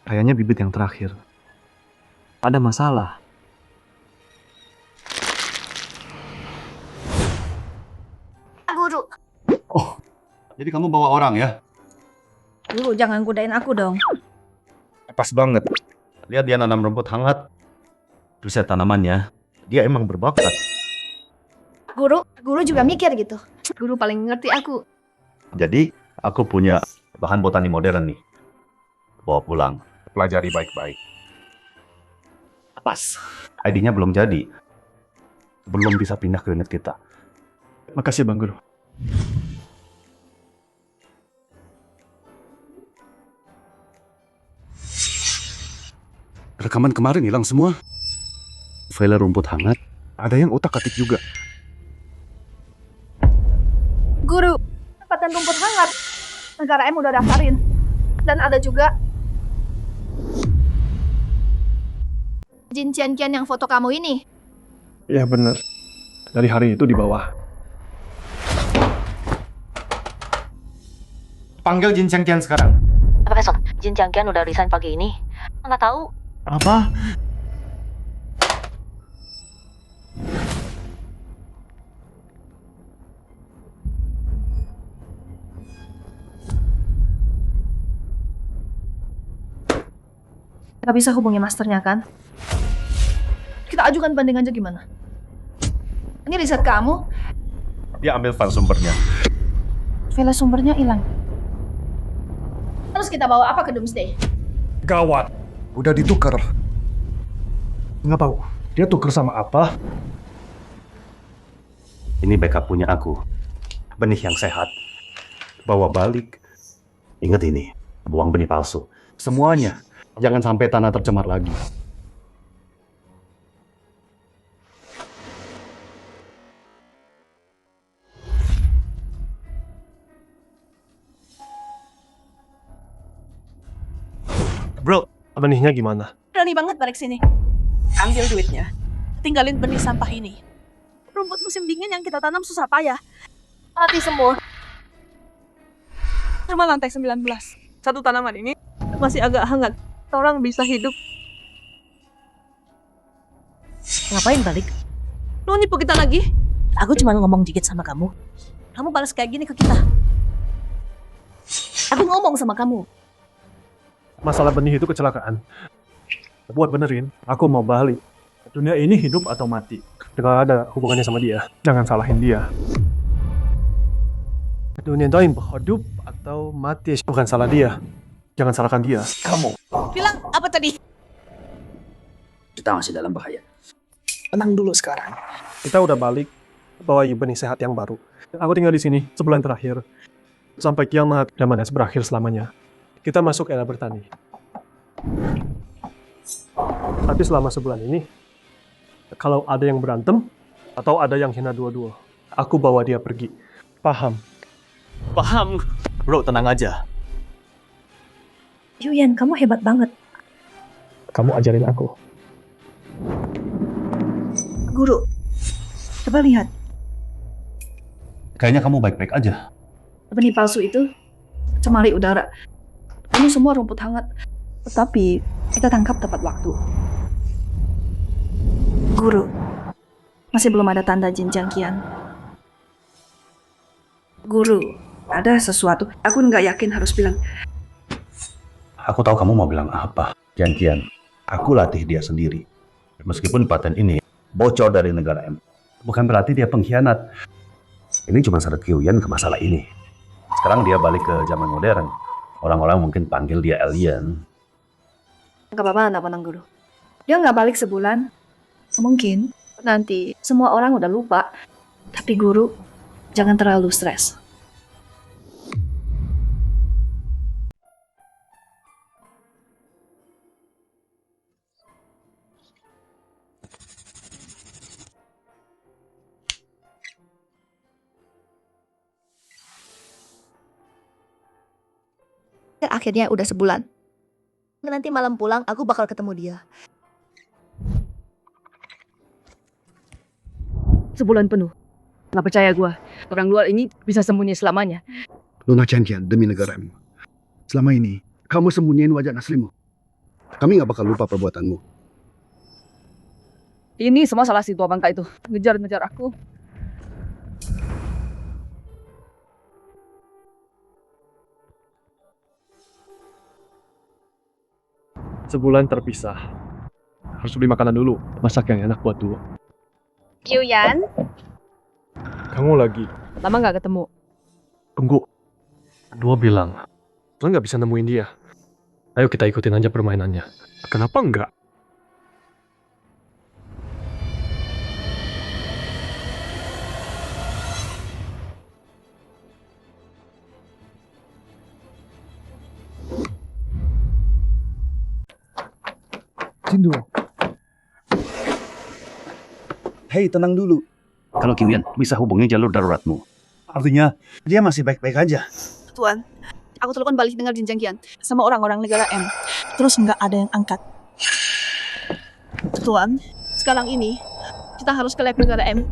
Kayaknya bibit yang terakhir. Ada masalah. Guru. Oh, jadi kamu bawa orang ya? Guru, jangan godain aku dong. Pas banget. Lihat dia nanam rumput hangat. Riset tanamannya. Dia emang berbakat. Guru juga mikir gitu. Guru paling ngerti aku. Jadi, aku punya bahan botani modern nih. Bawa pulang. Pelajari baik-baik. Pas. ID-nya belum jadi. Belum bisa pindah ke unit kita. Makasih Bang Guru. Rekaman kemarin hilang semua. File rumput hangat. Ada yang otak-atik juga. Guru, paten rumput hangat. Negara M udah daftarin. Dan ada juga Jin Qian yang foto kamu ini. Iya bener. Dari hari itu di bawah. Panggil Jin Qian sekarang. Profesor, Jin Qian udah resign pagi ini. Nggak tahu. Apa? Gak bisa hubungi masternya kan? Kita ajukan banding aja gimana? Ini riset kamu, Dia ambil file sumbernya. file sumbernya hilang. Terus kita bawa apa ke Doomsday? Gawat. Udah ditukar. Nggak tahu. Dia tuker sama apa? Ini backup punya aku. Benih yang sehat. Bawa balik. Ingat ini. Buang benih palsu. Semuanya. Jangan sampai tanah tercemar lagi. Bro, benihnya gimana? Berani banget balik sini. Ambil duitnya. Tinggalin benih sampah ini. Rumput musim dingin yang kita tanam susah payah. Mati semua. Cuma lantai 19. Satu tanaman ini masih agak hangat. Orang bisa hidup. Ngapain balik? Lu nipu kita lagi? Aku cuma ngomong dikit sama kamu. Kamu balas kayak gini ke kita. Aku ngomong sama kamu. Masalah benih itu kecelakaan. Buat benerin, aku mau balik. Dunia ini hidup atau mati. Gak ada hubungannya sama dia. Jangan salahin dia. Dunia itu hidup atau mati. Bukan salah dia. Jangan salahkan dia. Kamu. Bilang apa tadi? Kita masih dalam bahaya. Tenang dulu sekarang. Kita udah balik, bawa benih sehat yang baru. Aku tinggal di sini sebulan terakhir. Sampai kiamat zaman es berakhir selamanya. Kita masuk era bertani. Tapi selama sebulan ini, kalau ada yang berantem, atau ada yang hina dua-dua, aku bawa dia pergi. Paham? Paham. Bro, tenang aja. Yuyan, kamu hebat banget. Kamu ajarin aku. Guru, coba lihat. Kayaknya kamu baik-baik aja. Benih palsu itu cemari udara. Ini semua rumput hangat. Tetapi kita tangkap tepat waktu. Guru, masih belum ada tanda jenjang kian. Guru, ada sesuatu. Aku nggak yakin harus bilang. Aku tahu kamu mau bilang apa. Kian, aku latih dia sendiri. Meskipun paten ini bocor dari negara M, bukan berarti dia pengkhianat. Ini cuma syarat Kiuyan ke masalah ini. Sekarang dia balik ke zaman modern. Orang-orang mungkin panggil dia alien. Gak apa-apa, anak Guru. Dia nggak balik sebulan. Mungkin nanti semua orang udah lupa. Tapi Guru, jangan terlalu stres. Akhirnya udah sebulan. Nanti malam pulang aku bakal ketemu dia. Sebulan penuh. Nggak percaya gua. Orang luar ini bisa sembunyi selamanya. Luna Kian, demi negara M. Selama ini, kamu sembunyiin wajah aslimu. Kami gak bakal lupa perbuatanmu. Ini semua salah si tua bangka itu. Ngejar-ngejar aku. Sebulan terpisah. Harus beli makanan dulu. Masak yang enak buat dua. Kiuyan, Kamu lagi. lama nggak ketemu. Tunggu. Dua bilang, lo nggak bisa nemuin dia. Ayo kita ikutin aja permainannya. Kenapa enggak? Jindu. Hei, tenang dulu. Kalau Kiuyan, bisa hubungi jalur daruratmu. Artinya, dia masih baik-baik aja. Tuan, aku telepon balik dengan jenjang kian sama orang-orang negara M. Terus nggak ada yang angkat. Tuan, sekarang ini kita harus ke lab negara M.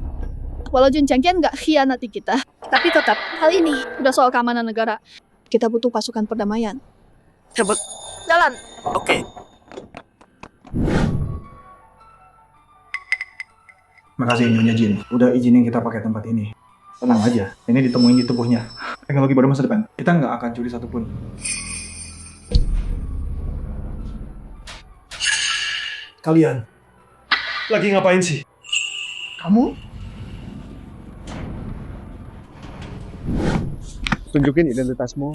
Walau jenjang kian nggak khianati kita, tapi tetap hal ini udah soal keamanan negara. Kita butuh pasukan perdamaian. Cepet. Jalan. Oke. Makasih Nyonya Jin, udah izinin kita pakai tempat ini. Tenang aja, ini ditemuin di tubuhnya. Teknologi baru masa depan, kita nggak akan curi satupun. Kalian lagi ngapain sih? Kamu? Tunjukin identitasmu.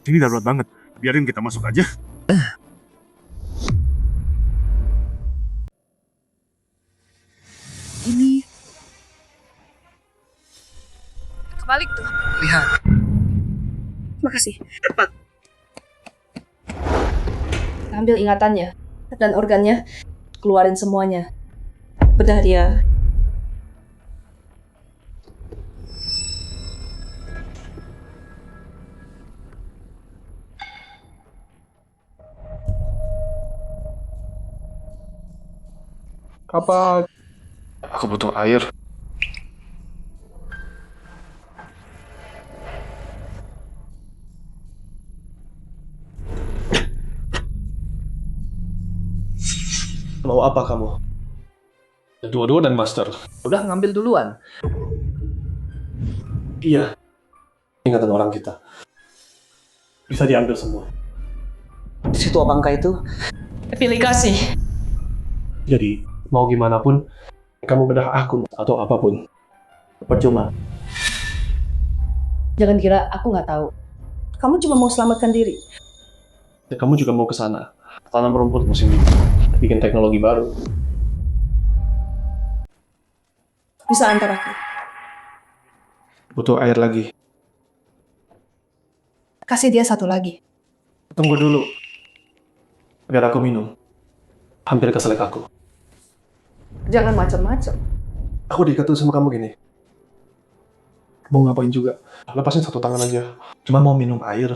Ini darurat banget. Biarin kita masuk aja. Ini kebalik tuh. Lihat. Makasih. Cepat. Ambil ingatannya dan organnya, keluarin semuanya. Bedah dia. Apa? Aku butuh air. Mau apa kamu? Dua-dua dan master. Udah ngambil duluan. Iya. Ingatan orang kita. Bisa diambil semua. Di situ abangka itu Pilih kasih. Jadi, mau gimana pun, kamu bedah aku atau apapun. Percuma. Jangan kira aku nggak tahu. Kamu cuma mau selamatkan diri. Kamu juga mau ke sana. Tanam rumput musim ini. Bikin teknologi baru. Bisa antar aku. Butuh air lagi. Kasih dia satu lagi. Tunggu dulu. Biar aku minum. Hampir keselak aku. Jangan macam-macam. Aku diikat sama kamu gini. Mau ngapain juga? Lepasin satu tangan aja. Cuma mau minum air.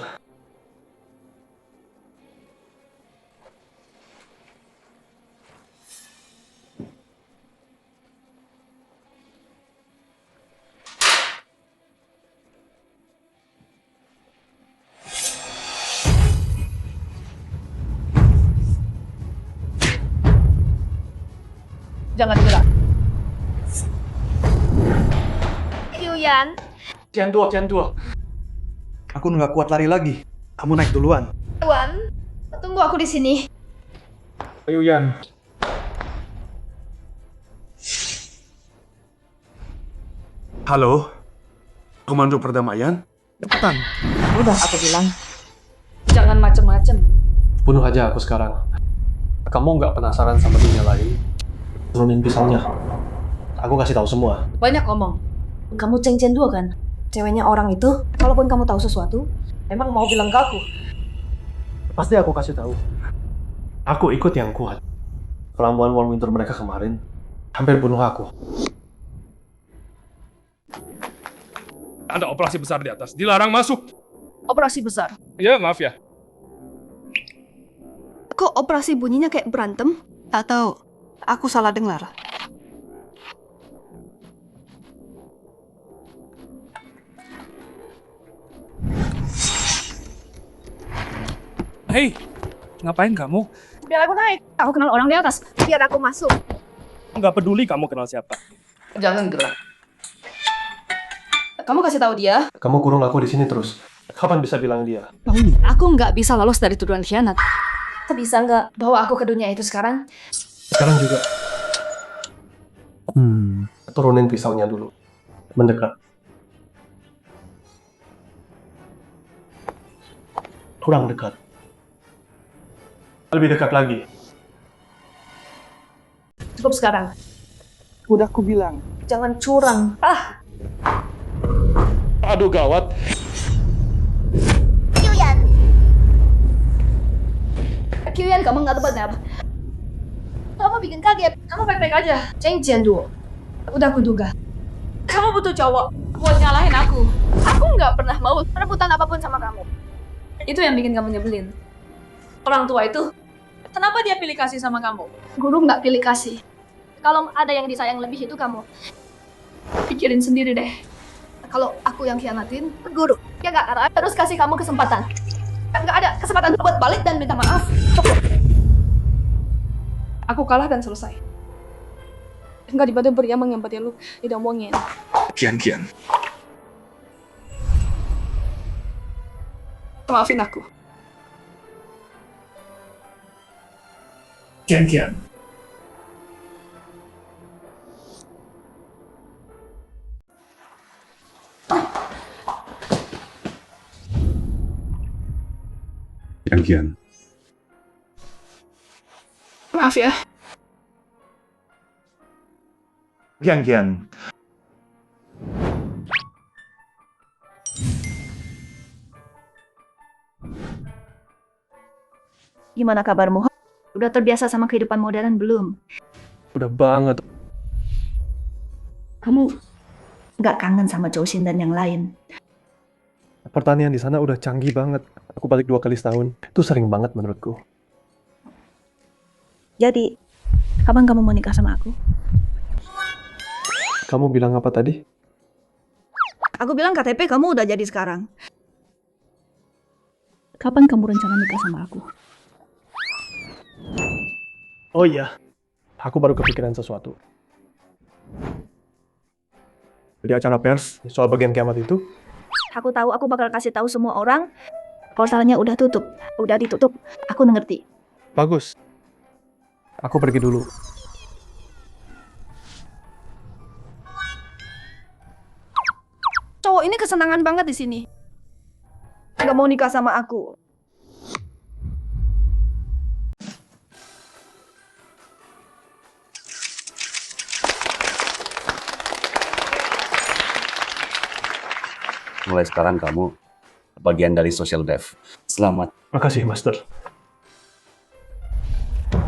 Jangan gerak. Yuyan, Jangan tua. Aku nggak kuat lari lagi. Kamu naik duluan. Wan, tunggu aku di sini. Ayo Yan. Halo? Komando perdamaian? Cepetan. Udah aku bilang. Jangan macam-macam. Bunuh aja aku sekarang. Kamu nggak penasaran sama dunia lain? Turunin pisaunya. Aku kasih tahu semua. Banyak ngomong. Kamu ceng-ceng dua kan? Ceweknya orang itu, kalaupun kamu tahu sesuatu, emang mau bilang ke aku. Pasti aku kasih tahu. Aku ikut yang kuat. Pelambuan Warm Winter mereka kemarin hampir bunuh aku. Ada operasi besar di atas. Dilarang masuk. Operasi besar. Ya, maaf ya. Kok operasi bunyinya kayak berantem? Atau aku salah dengar? Hei, ngapain kamu? Biar aku naik. Aku kenal orang di atas. Biar aku masuk. Nggak peduli kamu kenal siapa. Jangan gerak. Kamu kasih tahu dia. Kamu kurung aku di sini terus. Kapan bisa bilang dia? Aku nggak bisa lolos dari tuduhan khianat. Bisa nggak? Bawa aku ke dunia itu sekarang. Sekarang juga. Turunin pisaunya dulu. Mendekat. Kurang dekat. Lebih dekat lagi. Cukup sekarang. Udah aku bilang. Jangan curang. Aduh, gawat. Kyuyan, kamu nggak tepat apa? Kamu bikin kaget. Kamu baik-baik aja. Ceng-ceng dulu. Udah aku duga. Kamu butuh cowok buat ngalahin aku. Aku nggak pernah mau rebutan apapun sama kamu. Itu yang bikin kamu nyebelin. Orang tua itu, kenapa dia pilih kasih sama kamu? Guru nggak pilih kasih. Kalau ada yang disayang lebih itu kamu. Pikirin sendiri deh. Kalau aku yang khianatin, guru. Ya nggak harus kasih kamu kesempatan. Nggak ada kesempatan buat balik dan minta maaf. Cukup. Aku kalah dan selesai. Nggak dibantu beriamang yang berarti lu tidak omongin. Kian. Maafin aku. Kian. Kian. Maaf ya. Kian. Gimana kabarmu? Udah terbiasa sama kehidupan modern belum? Udah banget. Kamu nggak kangen sama Joushin dan yang lain? Pertanian di sana udah canggih banget. Aku balik 2 kali setahun. Itu sering banget menurutku. Jadi, Kapan kamu mau nikah sama aku? Kamu bilang apa tadi? Aku bilang KTP kamu udah jadi sekarang. Kapan kamu rencana nikah sama aku? Oh iya, aku baru kepikiran sesuatu. Di acara pers soal bagian kiamat itu, Aku tahu aku bakal kasih tahu semua orang. Portalnya udah ditutup. Aku ngerti. bagus. Aku pergi dulu. Cowok ini kesenangan banget di sini. Gak mau nikah sama aku. Mulai sekarang kamu bagian dari social dev. Selamat. Makasih, Master.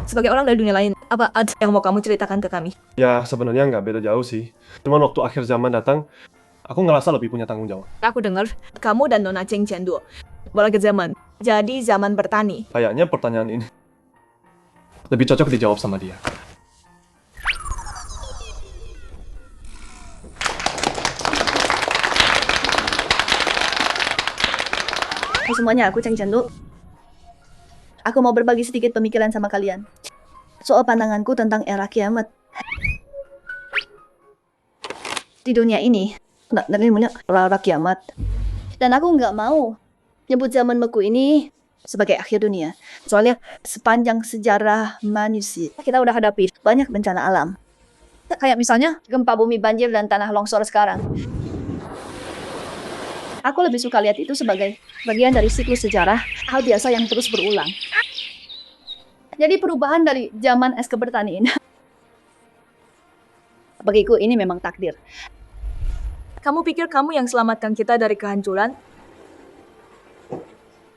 Sebagai orang dari dunia lain, apa ada yang mau kamu ceritakan ke kami? Ya, sebenarnya nggak beda jauh sih. Cuman waktu akhir zaman datang, aku ngerasa lebih punya tanggung jawab. Aku dengar kamu dan Nona Cheng Chen Duo balik ke zaman. Jadi zaman bertani. Kayaknya pertanyaan ini lebih cocok dijawab sama dia. Hai semuanya, aku Cheng Chen Duo. Aku mau berbagi sedikit pemikiran sama kalian. Soal pandanganku tentang era kiamat. Di dunia ini, dari punya era kiamat. Dan aku nggak mau nyebut zaman beku ini sebagai akhir dunia. Soalnya sepanjang sejarah manusia, kita udah hadapi banyak bencana alam. Kayak misalnya gempa bumi, banjir, dan tanah longsor sekarang. Aku lebih suka lihat itu sebagai bagian dari siklus sejarah, hal biasa yang terus berulang. Jadi perubahan dari zaman es ke bertanian. Bagiku ini memang takdir. Kamu pikir kamu yang selamatkan kita dari kehancuran?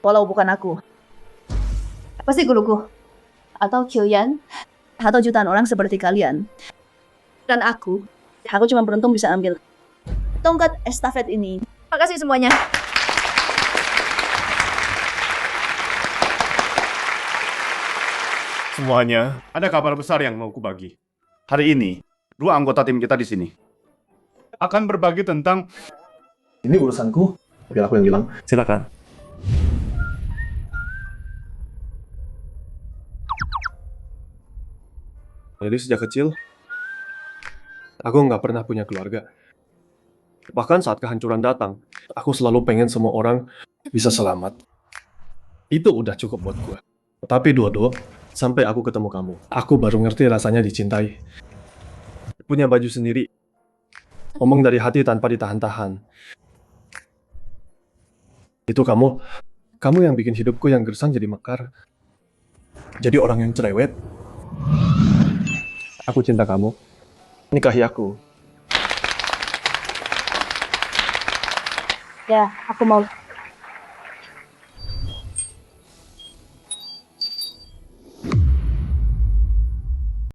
Walau bukan aku. Pasti guruku. Atau Kyoyan. Atau jutaan orang seperti kalian. Dan aku cuma beruntung bisa ambil tongkat estafet ini. Terima kasih semuanya. Semuanya, ada kabar besar yang mau kubagi. Hari ini, 2 anggota tim kita di sini akan berbagi tentang... Ini urusanku, biar aku yang bilang. Silakan. Jadi sejak kecil, aku nggak pernah punya keluarga. Bahkan saat kehancuran datang, aku selalu pengen semua orang bisa selamat. Itu udah cukup buat gue. Tapi Dodo, sampai aku ketemu kamu, aku baru ngerti rasanya dicintai. Punya baju sendiri. Ngomong dari hati tanpa ditahan-tahan. Itu kamu yang bikin hidupku yang gersang jadi mekar. Jadi orang yang cerewet. Aku cinta kamu. Nikahi aku. Ya, aku mau.